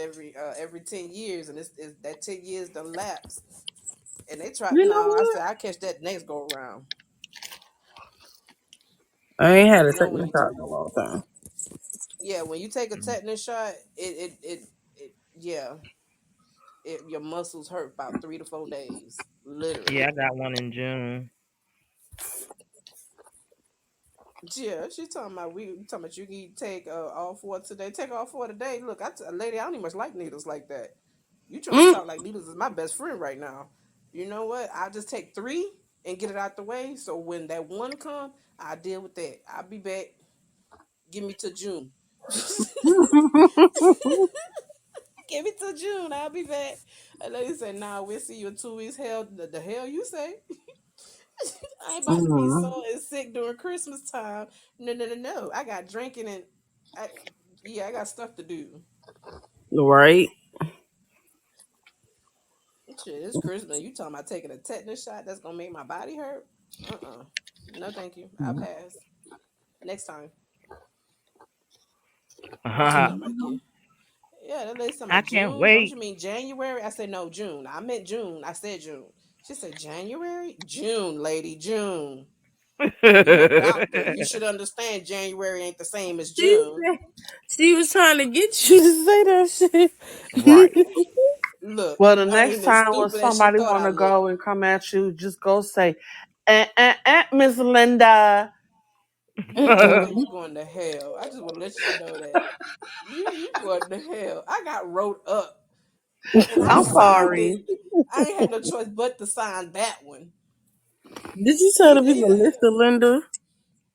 every 10 years, and it's that 10 years done lapse. And they tried. You know No, I what? said I catch that next go around. I ain't had a You know second when you shot in a long time. yeah, when you take a tetanus shot, yeah, your muscles hurt about 3 to 4 days, Yeah, I literally. got one in June. Yeah, she's talking about we talking about you can take all four today. Take all four today. Look, lady, I don't even much like needles like that. You trying to Mm. talk like needles is my best friend right now. You know what? I just take three and get it out the way. So when that one come, I deal with that. I'll be back. Give me to June. Give me to June. I'll be back. And lady said, "Nah, we'll see you in 2 weeks." Hell, the hell you say? I ain't about to be Mm. so and sick during Christmas time. No, no, no, no. I got drinking and I, yeah, I got stuff to do. Right. Shit, it's Christmas. You talking about taking a tetanus shot that's gonna make my body hurt? No, thank you. I'll pass. Next time. She I talking about yeah. Yeah, that lady talking about can't June. Don't wait. you mean January? I said no, June. I meant June. I said June. She said January? June, lady, June. You a doctor. You should understand January ain't the same as She June. said she was trying to get you to say that Right. shit. Look, Well, the I next ain't as time when stupid as she somebody thought want I to looked. go and come at you, just go say, Miss Linda. Girl, Mm-mm. you going to hell. I just want to let you know that. You going to hell. I got wrote up and I I'm signed it. sorry. I ain't had no choice but to sign that one. Did you tell the They, people listen, Linda?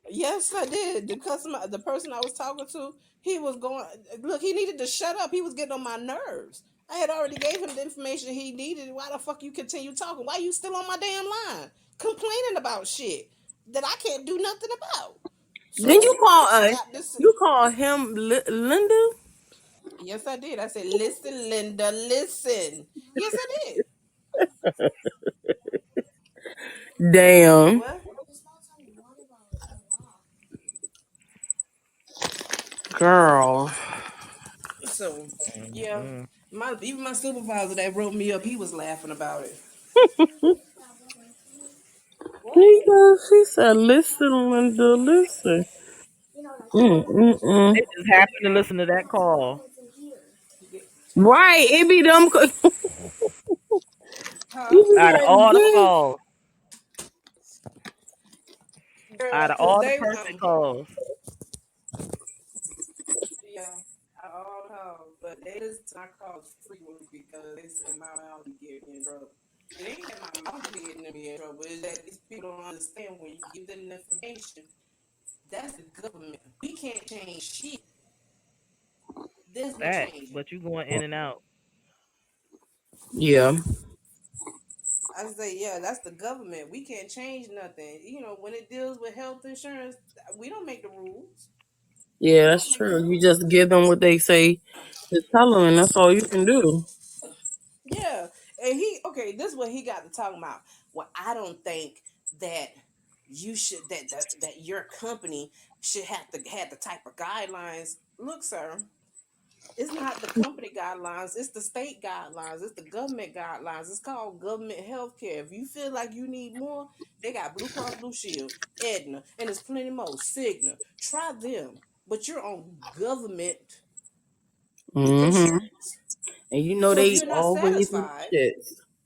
yes, I did. The person I was talking to, he was going. Look, he needed to shut up. He was getting on my nerves. I had already gave him the information he needed. Why the fuck you continue talking? Why you still on my damn line, complaining about shit that I can't do nothing about? Then you So call I stopped this. you call him Linda? Yes, I did. I said, "Listen, Linda, listen." Yes, I did. Damn. What? Girl. So, yeah, Mhm. my supervisor that wrote me up, he was laughing about it. What? She said, listen, Linda, listen. Mm-mm-mm. They just happy to listen to that call. Right, it be them. Huh? You be Out of like, all the good. calls, Girl, out of cause all the they perfect calls, yeah, I all know, but they just I call frequently because they say my mouth be getting me in trouble. It ain't that my mouth be getting me in trouble. It's that these people don't understand when you give them information. That's the government. We can't change shit. There's no that. changing. But you going in and out. Yeah, I say, yeah, that's the government. We can't change nothing. You know, when it deals with health insurance, we don't make the rules. yeah, We don't that's make the true. You rules. just give them what they say to tell them, and that's all you can do. Yeah. And okay, this is what he got to talking about. Well, I don't think that you should, that your company should have the type of guidelines. Look, sir, it's not the company guidelines, it's the state guidelines, it's the government guidelines. It's called government health care. If you feel like you need more, they got Blue Cross Blue Shield, Aetna, and there's plenty more, Cigna. Try them. But you're on government Hmm. insurance. And you know So if they you're not always in satisfied, shit.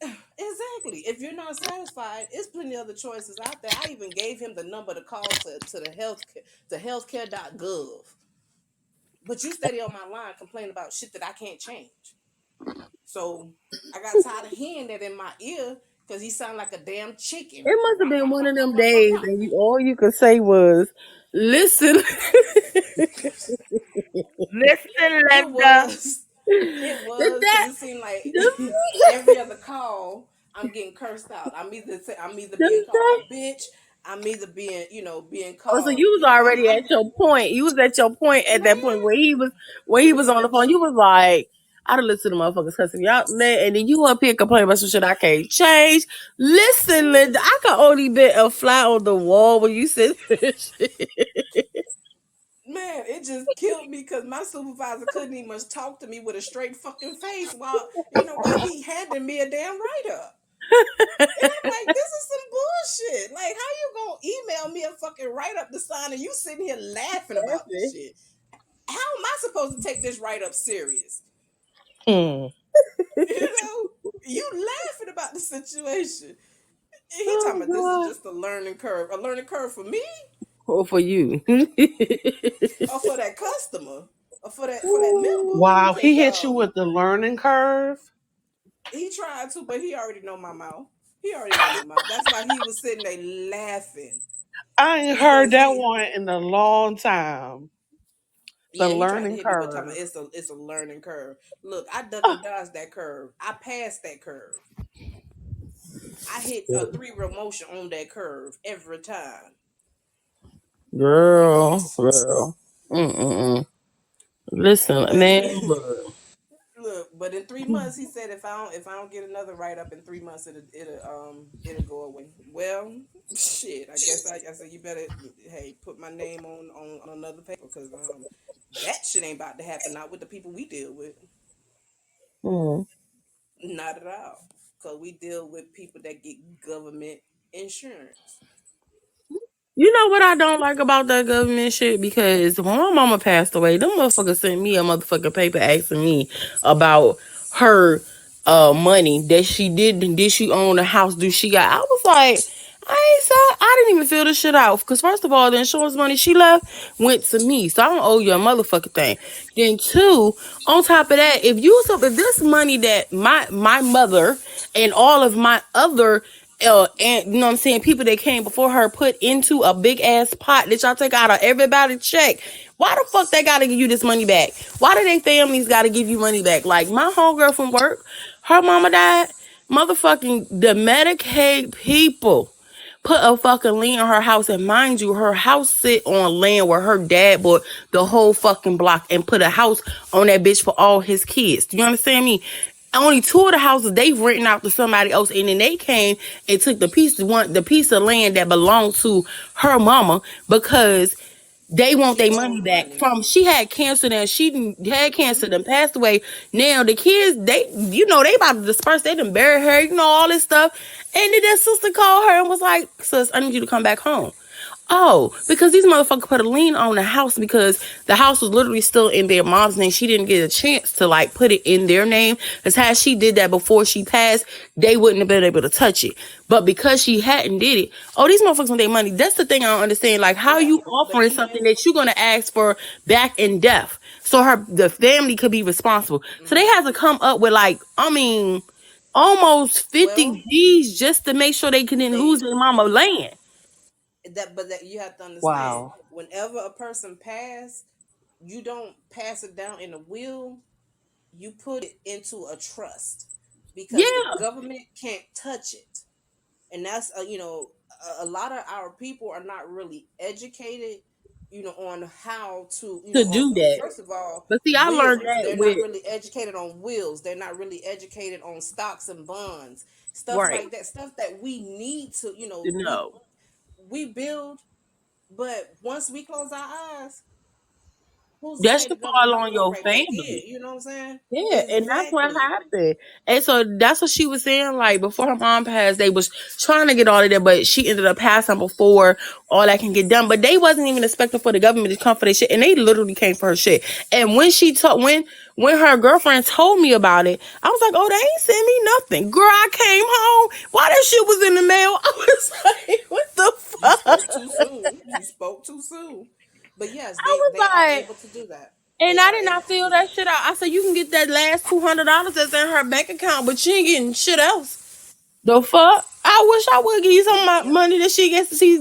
exactly. If you're not satisfied, it's plenty other choices out there. I even gave him the number to call to the health to healthcare.gov. But you steady on my line complaining about shit that I can't change. So I got tired of hearing that in my ear because he sounded like a damn chicken. It must have Rock, been rock, one rock, of rock, them rock, rock, days, rock. and all you could say was, "Listen." Listen, It Linda. was. It was because that it seemed like them, every other call I'm getting cursed out. I'm either them being called that. a bitch. I'm either being being Oh, so called. you was I'm already I'm at your point. You was at your point at that point man where he was on the phone. bitch. You was like, I done listen to motherfuckers cussing y'all, and then you up here complaining about some shit I can't change. Listen, Linda, I can only bet a fly on the wall when you said this shit. man, it just killed me because my supervisor couldn't even talk to me with a straight fucking face while he handed me a damn write up. And I'm like, this is some bullshit. Like, how you gonna email me a fucking write up to sign and you sitting here laughing about this shit? How am I supposed to take this write up serious? Hmm. You know, you laughing about the situation. And he talking Oh about this is God. just a learning curve for me Or for you. or for that customer or for that member. Wow, Cause he hit you with the learning curve. he tried to, but he already know my mouth. He already know my mouth. That's why he was sitting there laughing I ain't heard because that he one in a long time. The yeah, he tried to learning hit me with talking curve. about it's a learning curve. Look, I duck and dodge that curve. I passed that curve. I hit a three real motion on that curve every time. Girl. Mm-mm-mm. Listen, But man, look. look, but in 3 months, he said if I don't get another write up in 3 months, it'll go away. Well, shit. I said you better hey put my name on another paper because that shit ain't about to happen. Not with the people we deal with. Mm. Not at all. Cause we deal with people that get government insurance. You know what I don't like about that government shit? Because when my mama passed away, them motherfuckers sent me a motherfucking paper asking me about her money that she did she own a house, do she got, I was like, I didn't even fill this shit out. Because first of all, the insurance money she left went to me. So I don't owe you a motherfucking thing. Then two, on top of that, if this money that my mother and all of my other and you know what I'm saying, people that came before her put into a big ass pot that y'all take out of everybody's check. Why the fuck they gotta give you this money back? Why do they families gotta give you money back? Like my homegirl from work, her mama died. Motherfucking the Medicaid people put a fucking lien on her house, and mind you, her house sit on land where her dad bought the whole fucking block and put a house on that bitch for all his kids. Do you understand me? Only two of the houses they renting out to somebody else, and then they came and took the piece of land that belonged to her mama because they want She their money owed back money. from, she had cancer and she had cancer Hmm. and passed away. Now the kids, they about to disperse, they done bury her, all this stuff. And then that sister called her and was like, sis, I need you to come back home. Oh, because these motherfuckers put a lien on the house because the house was literally still in their mom's name. She didn't get a chance to like put it in their name. Because had she did that before she passed, they wouldn't have been able to touch it. But because she hadn't did it, oh, these motherfuckers want their money. That's the thing I don't understand. Like, how Yeah, you but offering something even that you're gonna ask for back in death, so the family could be responsible. So they hmm have to come up with like, almost 50 well G's just to make sure they can then lose they their mama land. but that you have to understand. Wow. Whenever a person pass, you don't pass it down in a will. You put it into a trust because the Yeah, government can't touch it. And that's a lot of our people are not really educated on how to to do that. first of all But see, I learned wills. that They're not with really educated on wills. They're not really educated on stocks and bonds, stuff right. like that, stuff that we need to To know. we build. But once we close our eyes, who's to That say should the government fall don't on come your right back in? family. You know what I'm saying? Yeah, and that's what Exactly. happened. And so that's what she was saying. Like before her mom passed, they was trying to get all of that, but she ended up passing before all that can get done. But they wasn't even expecting for the government to come for their shit, and they literally came for her shit. And when she told when her girlfriend told me about it, I was like, oh, they ain't sent me nothing. Girl, I came home. Why that shit was in the mail? I was like, what the You fuck? spoke too soon. You spoke too soon. But yes, I they was are like, able to do that. and They I are did able not to fill do that that. shit out. I said, you can get that last $200 that's in her bank account, but you ain't getting shit else. The fuck? I wish I would give you some of my Yeah. money that she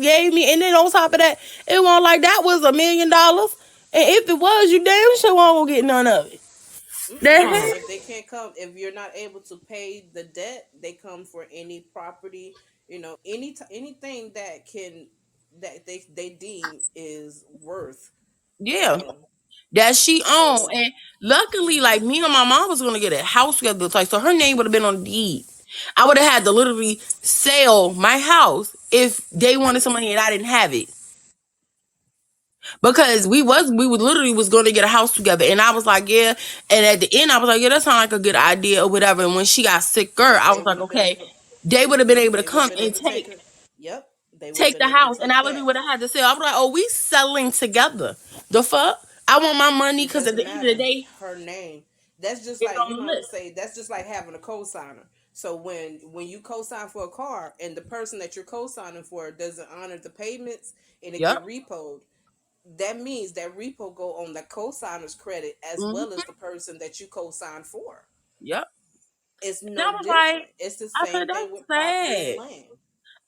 gave me, and then on top of that, it wasn't like that was $1 million. And if it was, you damn sure won't get none of it. The And hell? if they can't come, if you're not able to pay the debt, they come for any property, anything that they deem is worth. Yeah, Um. that she owned. So. And luckily, like Mhm. me and my mom was gonna get a house together, like so her name would have been on the deed. I would have had to literally sell my house if they wanted some Mhm. money and I didn't have it. because we literally was going to get a house together, and I was like, yeah. And at the end, I was like, yeah, that sounds like a good idea or whatever. And when she got sicker, Because I they was like, would have been okay, able, they would have been able to they would have come been and able to take take her. Yep, they would have take been the able to house, and take I literally that. would have had to say, I was like, oh, we selling together. The fuck, I want my money It because at doesn't the end of the matter day, her name. That's just it's like, on you the know what I'm list. saying. That's just like having a cosigner. So when you cosign for a car and the person that you're cosigning for doesn't honor the payments and it Yep. get repoed, that means that repo go on the cosigner's credit as well Hmm. as the person that you co-signed for. Yep. It's And I no was like, different. It's the I said, same thing that's with property and sad. land.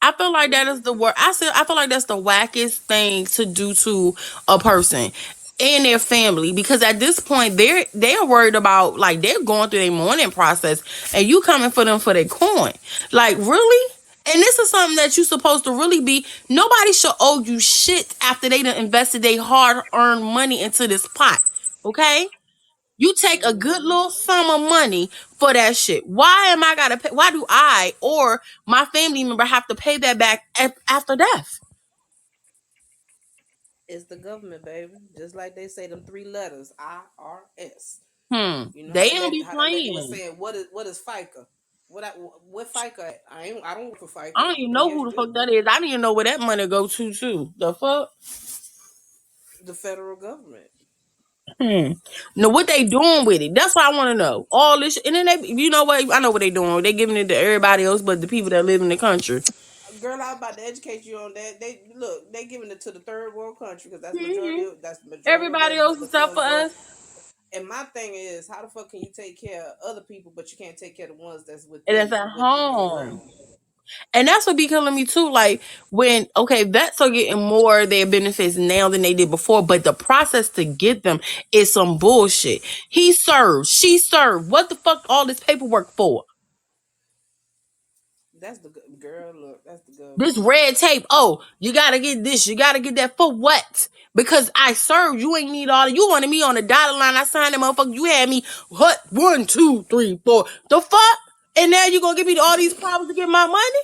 I feel like that is the word. I feel like that's the wackest thing to do to a person and their family, because at this point they're worried about, like, they're going through their mourning process, and you coming for them for their coin. Like, really? And this is something that you're supposed to really be. Nobody should owe you shit after they done invested their hard earned money into this pot. Okay? You take a good Hmm. little sum of money for that shit. Why am I gotta pay? Why do I or my family member have to pay that back after death? It's the government, baby. Just like they say them three letters, IRS. You know They don't be how that lady was playing. saying, what is FICA? What FICA at? I don't work for I FICA, don't even but know yes who you the fuck do. that is. I don't even know where that money go to too. The fuck? The federal government. Hmm. Now what they doing with it? That's what I want to know. All this, and then they, you know what? I know what they doing. They giving it to everybody else, but the people that live in the country. Girl, I was about to educate you on that. They giving it to the third world country because Hmm. that's the majority of Everybody where else the except for funds go. us. And my thing is, how the fuck can you take care of other people, but you can't take care of the ones that's And it's at within your home. realm? And that's what be killing me too. Like, when, okay, vets are getting more of their benefits now than they did before, but the process to get them is some bullshit. He served, she served. What the fuck all this paperwork for? Girl. Look, that's the This government. red tape. Oh, you gotta get this, you gotta get that for what? Because I served. You ain't need all you wanted me on the dotted line. I signed that motherfucker. You had me what? 1, 2, 3, 4. The fuck? And now you gonna give me all these problems to get my money?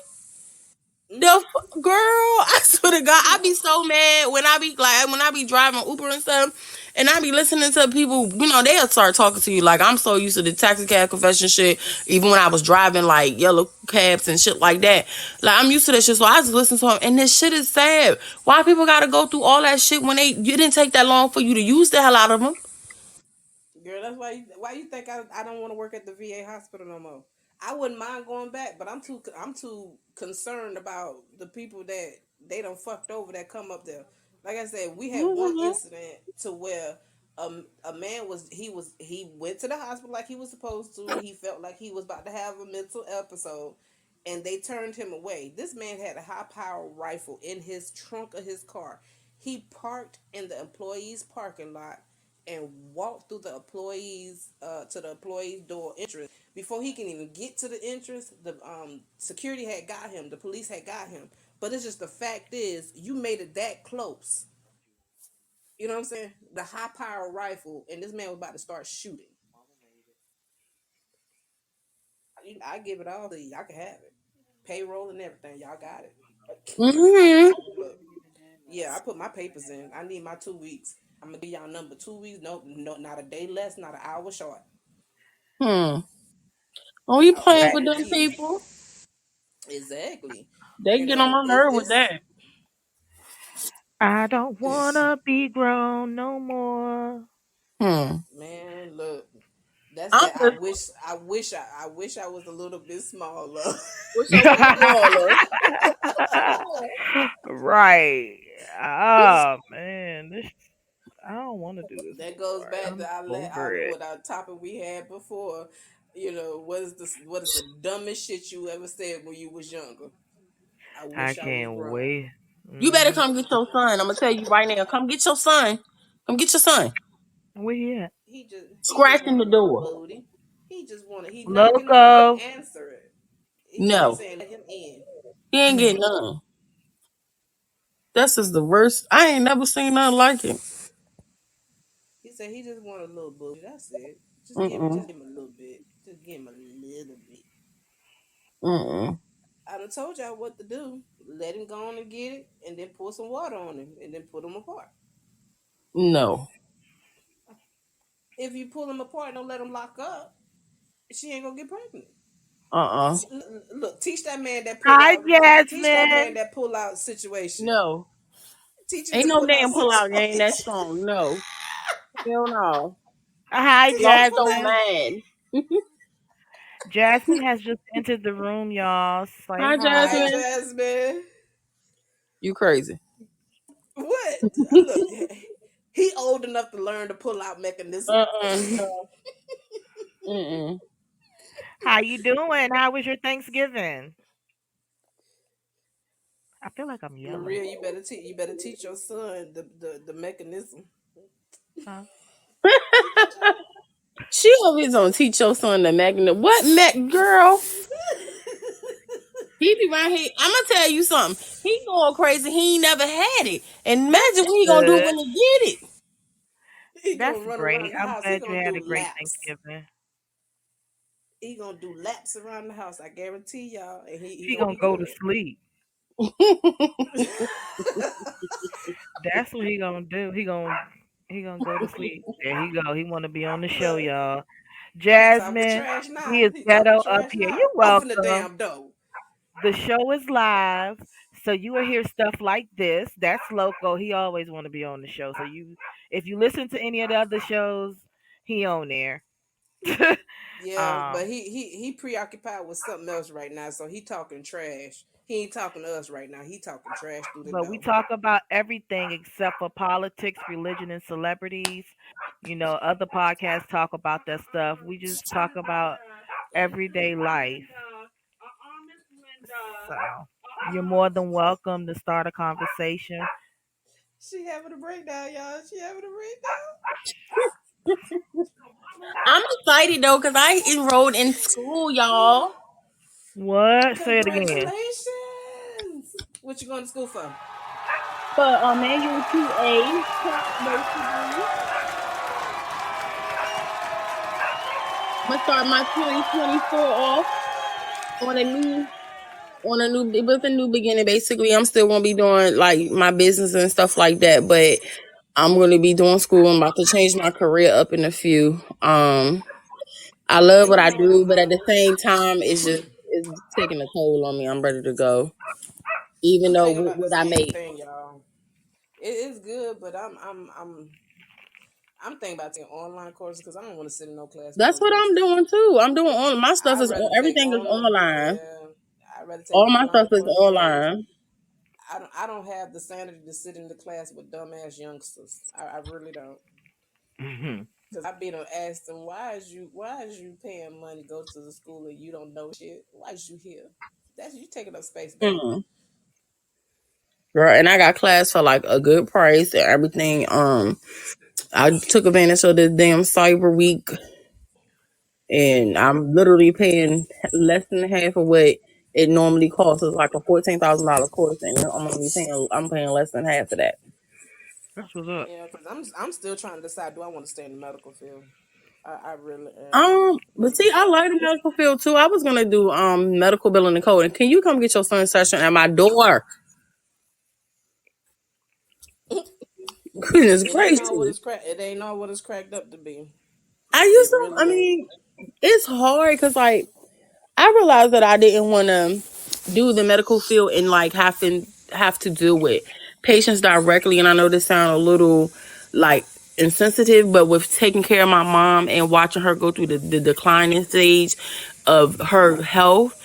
Girl, I swear to God, I be so mad when I be like, when I be driving Uber and stuff, and I be listening to people, they'll start talking to you. Like, I'm so used to the taxi cab confession shit, even when I was driving like yellow cabs and shit like that. Like, I'm used to that shit, so I just listen to them, and this shit is sad. Why people gotta go through all that shit when you didn't take that long for you to use the hell out of them? Girl, that's why you think I don't want to work at the VA hospital no more. I wouldn't mind going back, but I'm too concerned about the people that they done fucked over that come up there. Like I said, we had one Mm-hmm. incident to where a man he went to the hospital like he was supposed to. He felt like he was about to have a mental episode, and they turned him away. This man had a high power rifle in his trunk of his car. He parked in the employee's parking lot and walked through the employees to the employee's door entrance. Before he can even get to the entrance, the security had got him. The police had got him. But it's just the fact is, you made it that close. You know what I'm saying? The high power rifle, and this man was about to start shooting. I give it all to you. Y'all can have it. Payroll and everything. Y'all got it. Mm-hmm. Look, yeah, I put my papers in. I need my 2 weeks. I'm gonna give y'all number 2 weeks. No, no, not a day less, not an hour short. Hmm. Oh, you I'm playing with ready to them give. people? Exactly. They You get on know, my nerve with it's that. I don't wanna be grown no more. Hmm. man, look, that's I'm that. just I wish I was a little bit smaller. wish I was smaller. Right. Oh man, this I don't want to do this That anymore. goes back to I'm over it. what our topic we had before. What is the dumbest shit you ever said when you was younger? I I wish I was can't grown. wait. You better Hmm. come get your son. I'm gonna tell you right now. Come get your son. Come get your son. Where you at? He just Scratching want the a little door. booty. He knocking on it. Loco. Answer it. He No, saying let him in. he ain't getting none. That's just the worst. I ain't never seen nothing like it. He said he just want a little booty. That's it. Mm-mm. Just give him a little bit. Just give him a little bit. Mm-mm. I done told y'all what to do. Let him go on and get it, and then pour some water on him, and then put him apart. No. If you pull them apart and don't let them lock up, she ain't gonna get pregnant. Uh-uh. Look, teach that man that pull Hi, out. Teach that man Jasmine. that pull out situation. No. Teach him Ain't the no pull out damn pull out game that situation. strong. No. Hell no. Hi, Teach him the Lost pull your out. Jasmine. mind. Jasmine has just entered the room, y'all. Say Hi, Hi, hi. Jasmine. Jasmine. You crazy. What? Look, he old enough to learn the pull out mechanism. No. Mm-mm. How you doing? How was your Thanksgiving? I feel like I'm yelling. Maria, you better teach your son the mechanism. Huh? She always gonna teach your son the magnet. What girl? He be right here. I'm gonna tell you something. He going crazy. He ain't never had it. And That's imagine what he gonna do good. when he get it. He That's gonna run great. around the I'm house. He glad you gonna had a do great laps. Thanksgiving. He gonna do laps around the house. I guarantee y'all, and he He gonna gonna be go to good. sleep. That's what he gonna do. He gonna go to sleep. There he go. He wanna be on the show, Look, y'all. he talking Jasmine, trash he now. is He talking ghetto up trash here. now. You're Open the welcome. damn door. The show is live, so you will hear stuff like this. That's local. He always want to be on the show. So if you listen to any of the other shows, he on there. Yeah, but um, he preoccupied with something else right now. So he talking trash. He ain't talking to us right now. He talking trash through the but we door. talk about everything except for politics, religion, and celebrities. Other podcasts talk about that stuff. We just talk about everyday life. So you're more than welcome to start a conversation. She having a breakdown, y'all. She having a breakdown. I'm excited though, cause I enrolled in school, y'all. What? Say it again. Congratulations. What you going to school for? For manual 2A, basically. I'm gonna start my 2024 off on a new with a new beginning. Basically, I'm still gonna be doing like my business and stuff like that, but I'm gonna be doing school. I'm about to change my career up in a few. I love And what you I know what? do, but at the same time, it's taking a toll on me. I'm ready to go, even I'm though thinking with about the what I same make. thing, y'all. It is good, but I'm thinking about taking online courses because I don't want to sit in no class with That's no what I'm gangsters. doing too. I'm doing all my stuff I'd is rather take everything is online. online. Yeah, I'd rather take All my online stuff is courses because online. I don't have the sanity to sit in the class with dumbass youngsters. I really don't. Mhm. Because I be done asked them, why is you paying money to go to the school and you don't know shit? Why is you here? That's you taking up space, baby. Mm. Girl, and I got class for like a good price and everything. I took advantage of this damn Cyber Week, and I'm literally paying less than half of what it normally costs. It's like a $14,000 course, and I'm paying less than half of that. That's what's up. Yeah, because I'm still trying to decide, do I want to stay in the medical field? I really am. But see, I like the medical field too. I was gonna do medical billing and coding. Can you come get your son session at my door? Goodness It ain't all what gracious. it's cracked. It ain't all what it's cracked up to be. I used It to. I really ain't. mean, it's hard because like I realized that I didn't want to do the medical field and like have to deal with patients directly. And I know this sounds a little like insensitive, but with taking care of my mom and watching her go through the declining stage of her health,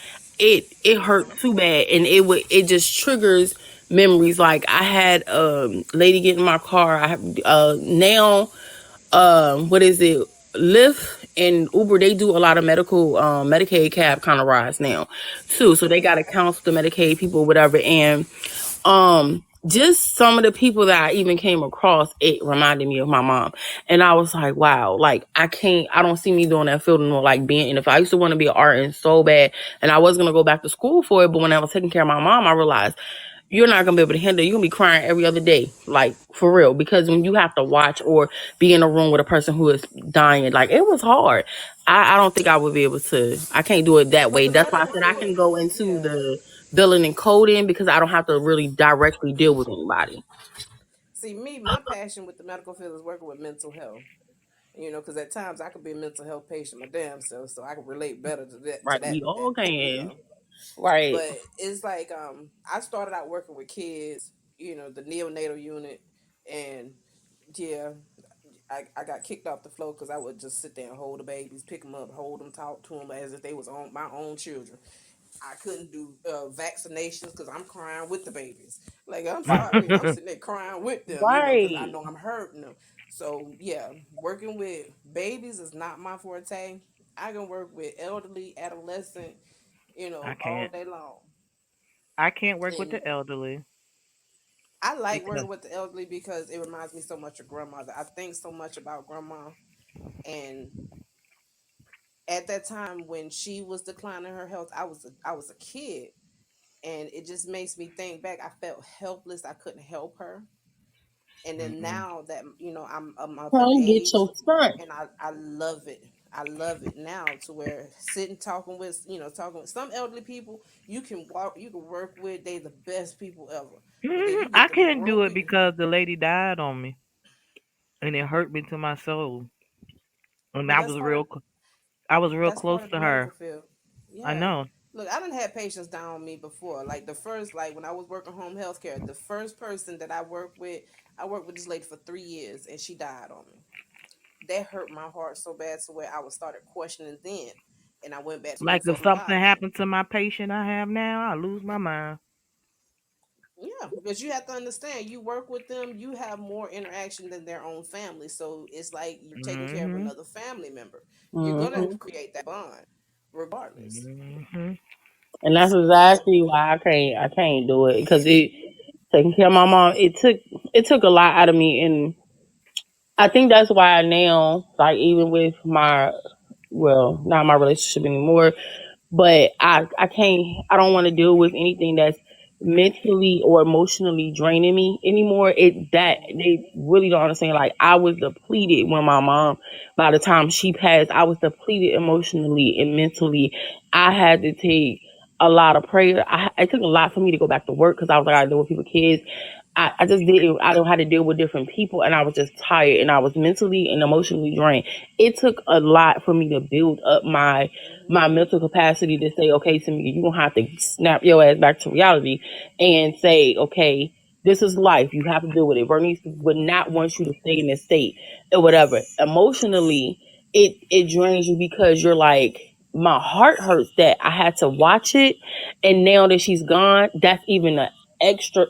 it hurt Hmm. too bad, and it just triggers memories. Like I had lady get in my car. I have now what is it? Lyft and Uber, they do a lot of medical Medicaid cab kind of rides now too. So they got to counsel the Medicaid people, whatever. And just some of the people that I even came across, it reminded me of my mom. And I was like, wow, like I don't see me doing that field anymore. Like being, and if I used to want to be an artist so bad, and I was gonna go back to school for it, but when I was taking care of my mom, I realized you're not gonna be able to handle it. You're gonna be crying every other day, like for real. Because when you have to watch or be in a room with a person who is dying, like it was hard. I don't think I would be able to. I can't do it that But way. the That's why I medical said I field, can go into yeah. the billing and coding because I don't have to really directly deal with anybody. See, me, my passion with the medical field is working with mental health. Because at times I could be a mental health patient my damn self, so I can relate better to that. To Right. that. We all can. You know. Right. But it's like I started out working with kids, the neonatal unit, and yeah, I got kicked off the floor because I would just sit there and hold the babies, pick them up, hold them, talk to them as if they was on my own children. I couldn't do vaccinations because I'm crying with the babies. Like, I'm sorry, I'm sitting there crying with them, because I Right. know I'm hurting them. So yeah, working with babies is not my forte. I can work with elderly, adolescent, I all can't. day long. I can't work with And the elderly I like because working with the elderly because it reminds me so much of grandmother. I think so much about grandma, and at that time when she was declining her health, I was a kid, and it just makes me think back. I felt helpless. I couldn't help her, and then mm-mm. now that I'm of an Come get age, your stunt. and I love it. I love it now to where sitting talking with some elderly people you can work with. They the best people ever, but then you get I them couldn't do it grumpy. because the lady died on me, and it hurt me to my soul. And But that's part of I was real that's close part of the to medical her. field. I Yeah. know. Look, I done had patients down on me before. Like the first, like when I was working home health care, the first person that I worked with this lady for 3 years and she died on me. That hurt my heart so bad to where I was started questioning then. And I went back to Like if consulting something God again. happened to my patient I have now, I lose my mind. Yeah, because you have to understand, you work with them, you have more interaction than their own family. So it's like you're taking care of Mhm. another family member. You're gonna Hmm. create that bond regardless. Mhm. And that's So exactly why I can't do it because it taking care of my mom. It took a lot out of me, and I think that's why now, like even with my, well, not my relationship anymore, but I don't want to deal with anything that's mentally or emotionally draining me anymore. mhm, They really don't understand. Like I was depleted when my mom, by the time she passed, I was depleted emotionally and mentally. I had to take a lot of prayer. It took a lot for me to go back to work because I was like, I deal with people, kids. I just didn't. I don't have to deal with different people, and I was just tired, and I was mentally and emotionally drained. It took a lot for me to build up mhm, my mental capacity to say, okay, Tamika, you're gonna have to snap your ass back to reality and say, okay, this is life. You have to deal with it. Bernice would not want you to stay in this state or whatever. Emotionally, it drains you because you're like, my heart hurts that I had to watch it, and now that she's gone, that's even an extra.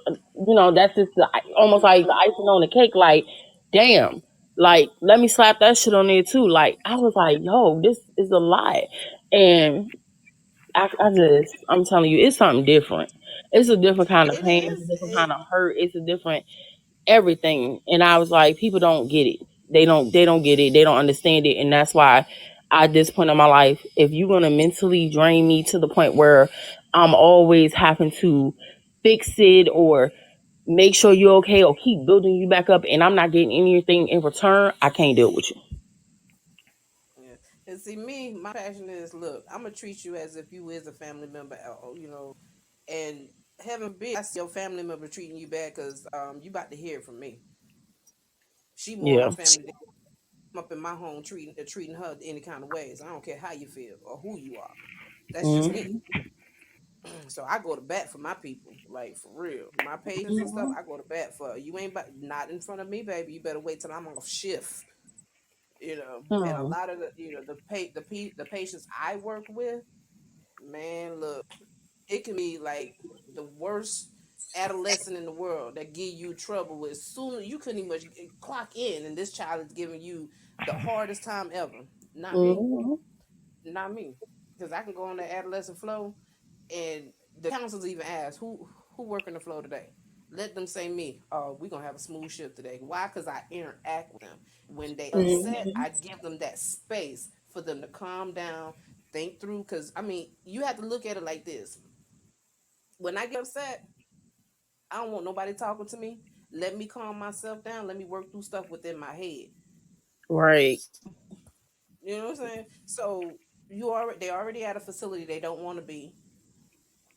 That's just almost like the mhm. icing on the cake. Like, damn. Like, let me slap that shit on there too. Like, I was like, yo, this is a lot. And I'm telling you, it's something different. It's a different kind of It pain. It's a is. different kind of hurt. It's a different everything. And I was like, people don't get it. They don't get it. They don't understand it. And that's why at this point in my life, if you're gonna mentally drain me to the point where I'm always having to fix it or make sure you're okay or keep building you back up and I'm not getting anything in return, I can't deal with you. Yeah. And see, me, my passion is, look, I'm gonna treat you as if you is a family member, and heaven forbid I see your family member treating you bad because you about to hear it from me. She more Yeah. my family than I'm up in my home treating her any kind of ways. I don't care how you feel or who you are. That's just me. Mm-hmm. So I go to bat for my people, like for real. My patients and stuff, I go to bat for. You ain't not in front of me, baby. You better wait till I'm off shift. And a Hmm. lot of the patients I work with, man, look, it can be like the worst adolescent in the world that give you trouble as soon as you couldn't even clock in, and this child is giving you the hardest time ever. Not me, Hmm. not me, because I can go on the adolescent flow, and the counselors even ask who working the flow today. Let them say me. Oh, we gonna have a smooth shift today. Why? Because I interact with them. When they upset, Hmm. I give them that space for them to calm down, think through. Because I mean, you have to look at it like this. When I get upset, I don't want nobody talking to me. Let me calm myself down. Let me work through stuff within my head. Right. You know what I'm saying? So they already at a facility they don't want to be.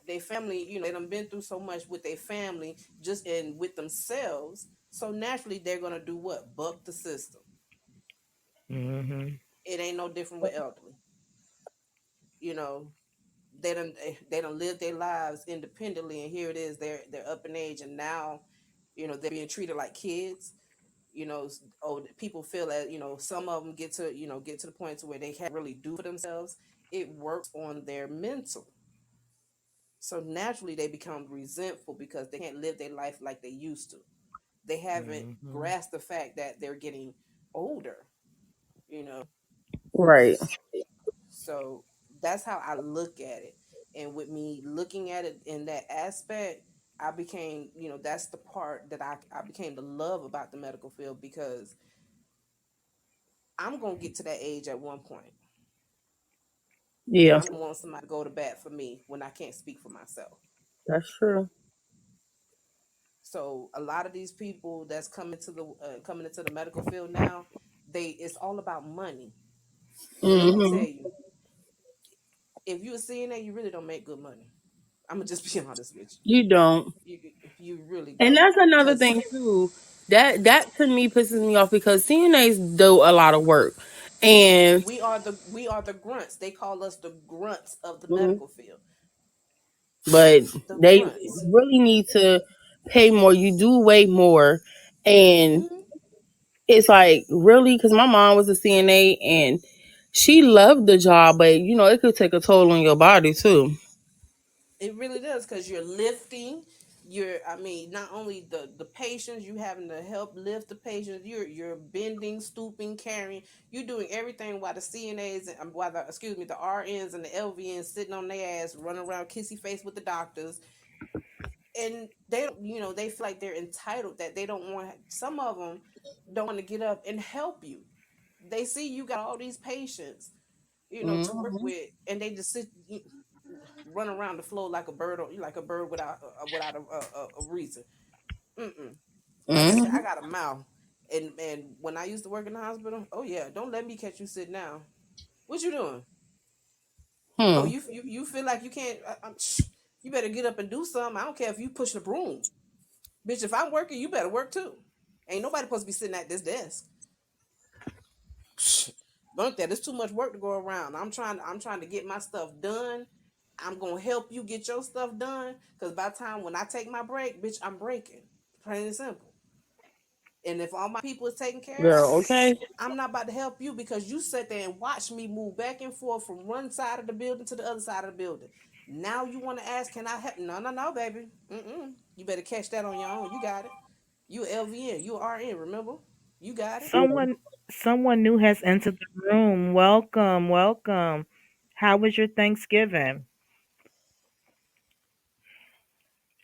They family, they done been through so much with their family, just and with themselves. So naturally, they're gonna do what? Buck the system. Mhm. It ain't no different with elderly. You know, they don't live their lives independently, and here it is, they're up in age, and now, they're being treated like kids. Oh, people feel that some of them get to the point to where they can't really do for themselves. It works on their mental. So naturally, they become resentful because they can't live their life like they used to. They haven't Mhm. grasped the fact that they're getting older, you know. Right. So that's how I look at it. And with me looking at it in that aspect, I became, that's the part that I became to love about the medical field, because I'm going to get to that age at one point, and Yeah, I'm going to want somebody to go to bat for me when I can't speak for myself. that's true. So a lot of these people that's coming into the medical field now, it's all about money. And let me tell Hmm. you, if you're a CNA, you really don't make good money. I'm gonna just be honest with You don't. you. You really And don't, that's another cause thing too. That to me pisses me off because CNAs do a lot of work. And we are the grunts. They call us the grunts of the mhm, medical field. but The they grunts. really need to pay more. You do way more. And Hmm. it's like really because my mom was a CNA and she loved the job, but it could take a toll on your body too. It really does, because you're lifting. Not only the patients, you having to help lift the patients. You're bending, stooping, carrying. You're doing everything while the CNAs and while the excuse me the RNs and the LVNs sitting on their ass, running around kissy face with the doctors, and they don't, they feel like they're entitled, that they don't want. Some of them don't want to get up and help you. They see you got all these patients, to work Hmm. with, and they just run around the floor like a bird, like a bird without a reason. Mm-mm. Like I said, I Hmm. got a mouth, and when I used to work in the hospital, oh yeah, don't let me catch you sitting down. What you doing? Oh, Hmm. you feel like you can't? You better get up and do something. I don't care if you push the broom, bitch. If I'm working, you better work too. Ain't nobody supposed to be sitting at this desk. Bunk that. There's too much work to go around. I'm trying to get my stuff done. I'm gonna help you get your stuff done. Cause by the time when I take my break, bitch, I'm breaking. Plain and simple. And if all my people is taken care of, Girl, okay. I'm not about to help you because you sat there and watched me move back and forth from one side of the building to the other side of the building. Now you want to ask, can I help? No, no, no, baby. Mm-mm. You better catch that on your own. You got it. You a LVN. You a RN. Remember? You got it. Someone new has entered the room. Welcome, welcome. How was your Thanksgiving?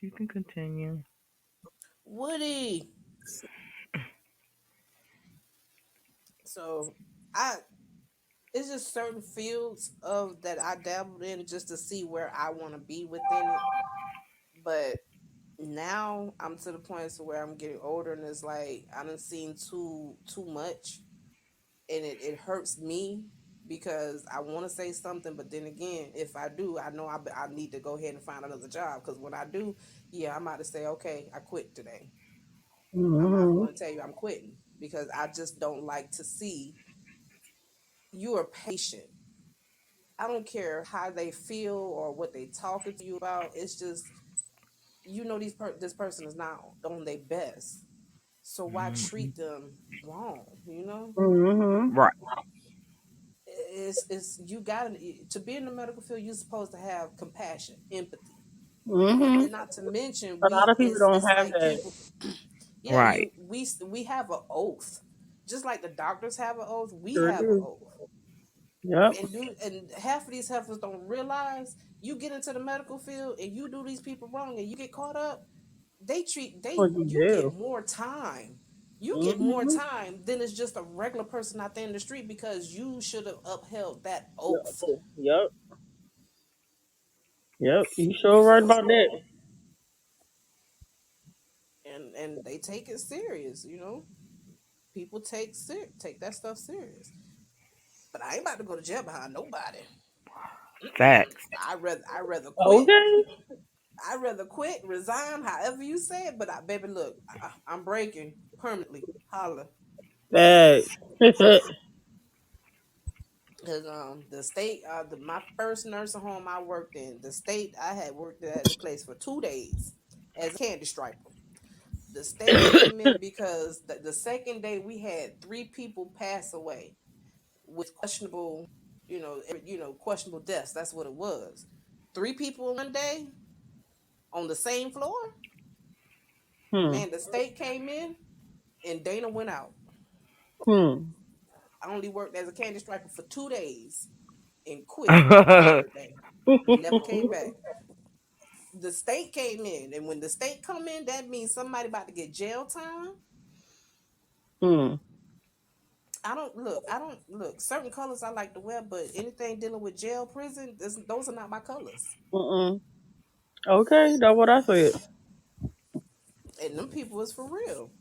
You can continue. Woody. So I it's just certain fields of that I dabbled in just to see where I want to be within it. But now I'm to the point to where I'm getting older, and it's like I done seen too much, and it hurts me because I want to say something, but then again, if I do, I know I need to go ahead and find another job, because when I do, yeah, I'm about to say, okay, I quit today. I'm Hmm. going to tell you I'm quitting, because I just don't like to see you are patient. I don't care how they feel or what they talking to you about. It's just, this person is not on their best. So why Mhm. treat them wrong? Hmm. Right. It's you got to be in the medical field. You're supposed to have compassion, empathy, Hmm. and not to mention A lot of people don't it's have like that. people. Yeah, Right. we have an oath, just like the doctors have an oath. We Sure have an do. oath. Yep. And half of these heifers don't realize, you get into the medical field and you do these people wrong and you get caught up, What you you get do. more time. You get more Hmm. time than it's just a regular person out there in the street, because you should have upheld that Yep. oath. Yep. Yep. You sure right So about that. and they take it serious. People take that stuff serious. But I ain't about to go to jail behind nobody. Mm-mm. Facts. I rather quit. Okay. I'd rather quit, resign, however you say it. But baby, look, I'm breaking permanently. Holla. Facts. Cause the state my first nursing home I worked in, the state I had worked at the place for 2 days as a candy striper. The state came in because the second day we had three people pass away with questionable, questionable deaths. That's what it was. Three people in one day on the same floor. Hmm. Man, the state came in and Dana went out. Hmm. I only worked as a candy striper for 2 days and quit the third day and never came back. The state came in, and when the state come in, that means somebody about to get jail time. Hmm. I don't look certain colors I like to wear, but anything dealing with jail, prison, those are not my colors. Mm-mm. Okay, that's what I said. And them people is for real.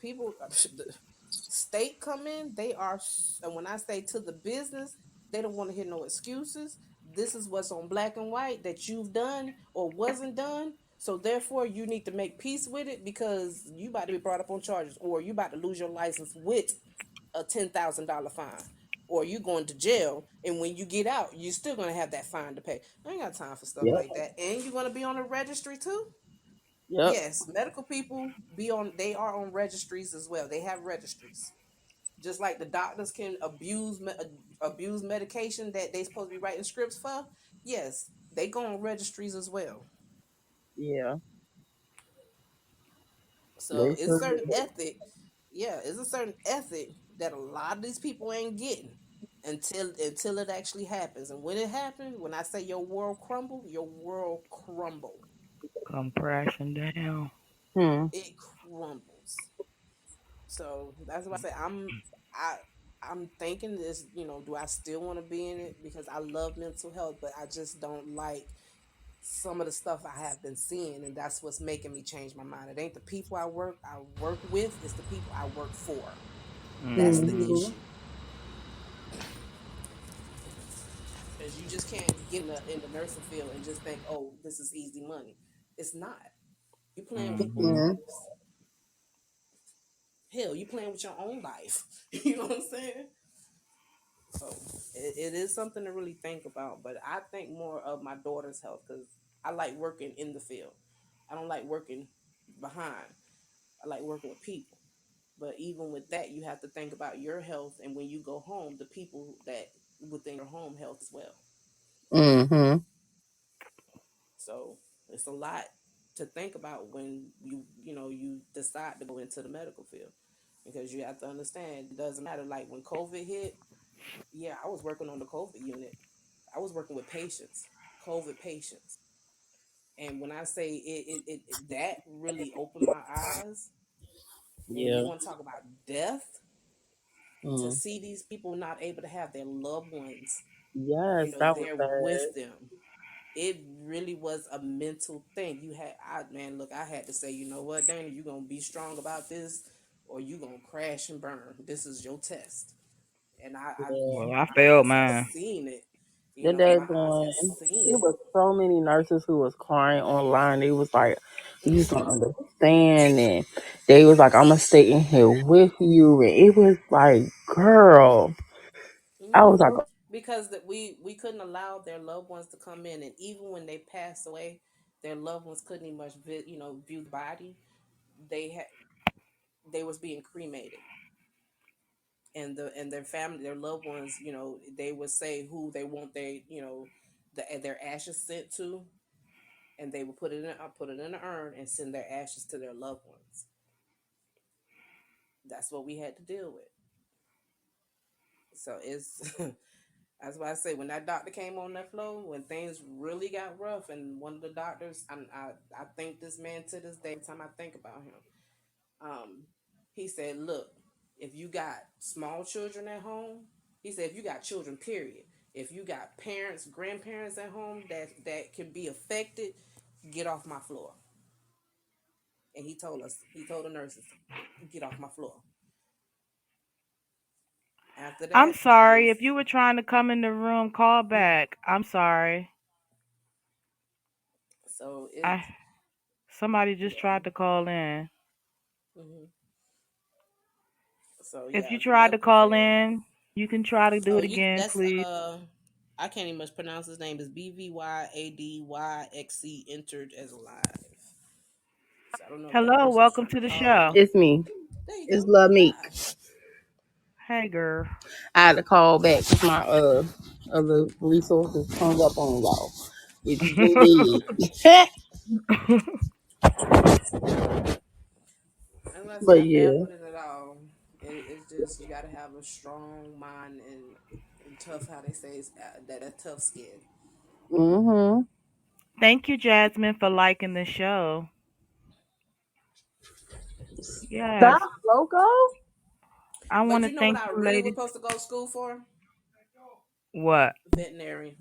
People, the state come in, they are, and when I say to the business, they don't want to hear no excuses. This is what's on black and white that you've done or wasn't done. So therefore, you need to make peace with it because you about to be brought up on charges, or you about to lose your license with a $10,000 fine, or you going to jail. And when you get out, you're still gonna have that fine to pay. I ain't got time for stuff Yep. like that. And you're gonna be on a registry too. Yep. Yes, medical people be on. They are on registries as well. They have registries, just like the doctors can abuse medication that they supposed to be writing scripts for. Yes, they go on registries as well. Yeah. So They it's sure certain do. ethic. Yeah, it's a certain ethic that a lot of these people ain't getting until it actually happens. And when it happens, when I say your world crumble, your world crumble. Come crashing down. Hmm. It crumbles. So that's why I say I I'm thinking this, do I still want to be in it? Because I love mental health, but I just don't like some of the stuff I have been seeing, and that's what's making me change my mind. It ain't the people I work with, it's the people I work for. That's the Mm-hmm. Mm-hmm. issue. Because you just can't get in the nursing field and just think, oh, this is easy money. It's not. You playing with people's Mm-hmm. Mm-hmm. lives. Hell, you playing with your own life. You know what I'm saying? So it is something to really think about. But I think more of my daughter's health because I like working in the field. I don't like working behind. I like working with people. But even with that, you have to think about your health, and when you go home, the people that within your home health as well. Mm-hmm. So it's a lot to think about when you decide to go into the medical field, because you have to understand it doesn't matter. Like when COVID hit, yeah, I was working on the COVID unit. I was working with patients, COVID patients, and when I say that really opened my eyes. And when you Yeah. want to talk about death, to Mm. see these people not able to have their loved ones, Yes, that was there with bad. them, it really was a mental thing. Man, look, I had to say, you know what, Dana, you gonna be strong about this, or you gonna crash and burn. This is your test. And Yeah. Well, I my failed eyes has mine. seen it. The My day eyes going, has seen it it. was so many nurses who was crying online. They was like, "You just don't Hmm. understand," and they was like, "I'm gonna stay in here with you," and it was like, girl, I Hmm. was like, Because that we couldn't allow their loved ones to come in, and even when they passed away, their loved ones couldn't even much view the body. They had they was being cremated, and their family, their loved ones, they would say who they want their ashes sent to, and they would put it in an urn and send their ashes to their loved ones. That's what we had to deal with. So it's that's why I say when that doctor came on that floor, when things really got rough, and one of the doctors, I think this man to this day. Every time I think about him, um, he said, "Look, if you got small children at home," he said, "if you got children, period, if you got parents, grandparents at home that can be affected, get off my floor." And he told the nurses, "Get off my floor." After I'm that, sorry. If you were trying to come in the room, call back. I'm sorry. So I it's somebody just yeah. tried to call in. Hmm. So If yeah, you tried to level call two. in, you can try to do Oh, it you again, that's please. I can't even much pronounce his name. Is BVYADYXC entered as live. So I don't know if that Hello, person was welcome trying to to the call show. in. It's me. There you It's go. Love Meek. Hi. Hey, girl. I had to call back because my other resources hung up on y'all, which they did. And like I say, But I'm bad yeah. with it at all. It's just you got to have a strong mind and tough. How they say is that a tough skin. Mm-hmm. Thank you, Jasmine, for liking the show. Yes, Stop, loco. I want But to you know what thank I you, really was ladies. supposed to go to school for? What? Veterinarian.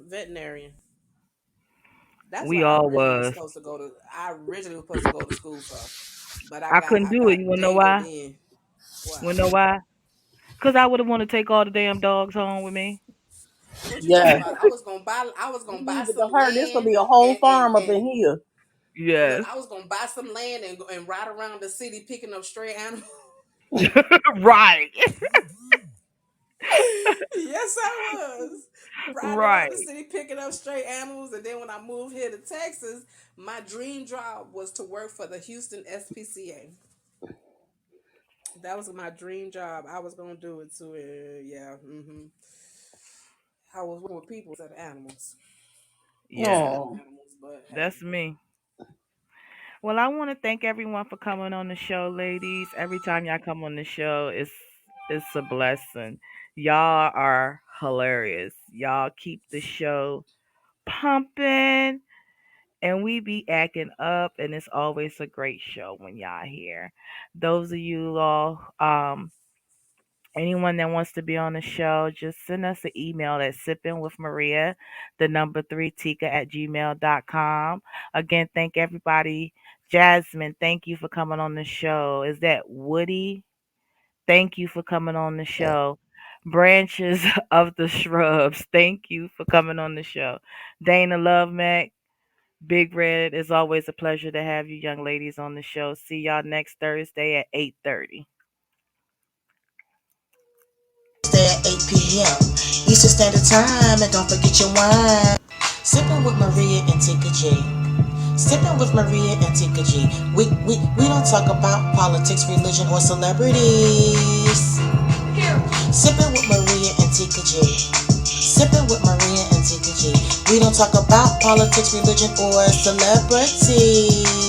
That's We what I all originally was was. supposed to go to. I originally was supposed to go to school for, but I couldn't I do it. You got wanna know dangled why? in. Wanna Why? know why? Cause I would have want to take all the damn dogs home with me. What you talking Yeah. about? I was gonna You buy leave it to some her. This gonna land be a whole and farm up in here. look. Yes. I was gonna buy some land and ride around the city picking up stray animals. Right. Yes, I was riding around the Right. city picking up stray animals, and then when I moved here to Texas, my dream job was to work for the Houston SPCA. That was my dream job. I was gonna do it too. Yeah. I was working with people instead of animals. Yes. Scared of Oh. animals, but hey. That's me. Well, I want to thank everyone for coming on the show, ladies. Every time y'all come on the show, it's a blessing. Y'all are hilarious. Y'all keep the show pumping, and we be acting up, and it's always a great show when y'all here. Those of you all, anyone that wants to be on the show, just send us an email at sipping with Maria, the number three Tika at gmail.com. Again, thank everybody. Jasmine, thank you for coming on the show. Is that Woody? Thank you for coming on the show. Branches of the Shrubs, thank you for coming on the show. Dana Love Mac, Big Red, it's always a pleasure to have you young ladies on the show. See y'all next Thursday at 8:30. Stay at 8 p.m. Eastern Standard Time, and don't forget your wine. Sipping with Maria and Tika G. Sipping with Maria and Tika G. We don't talk about politics, religion, or celebrities. Sipping with Maria and Tika G. Sipping with Maria and Tika G. We don't talk about politics, religion, or celebrities.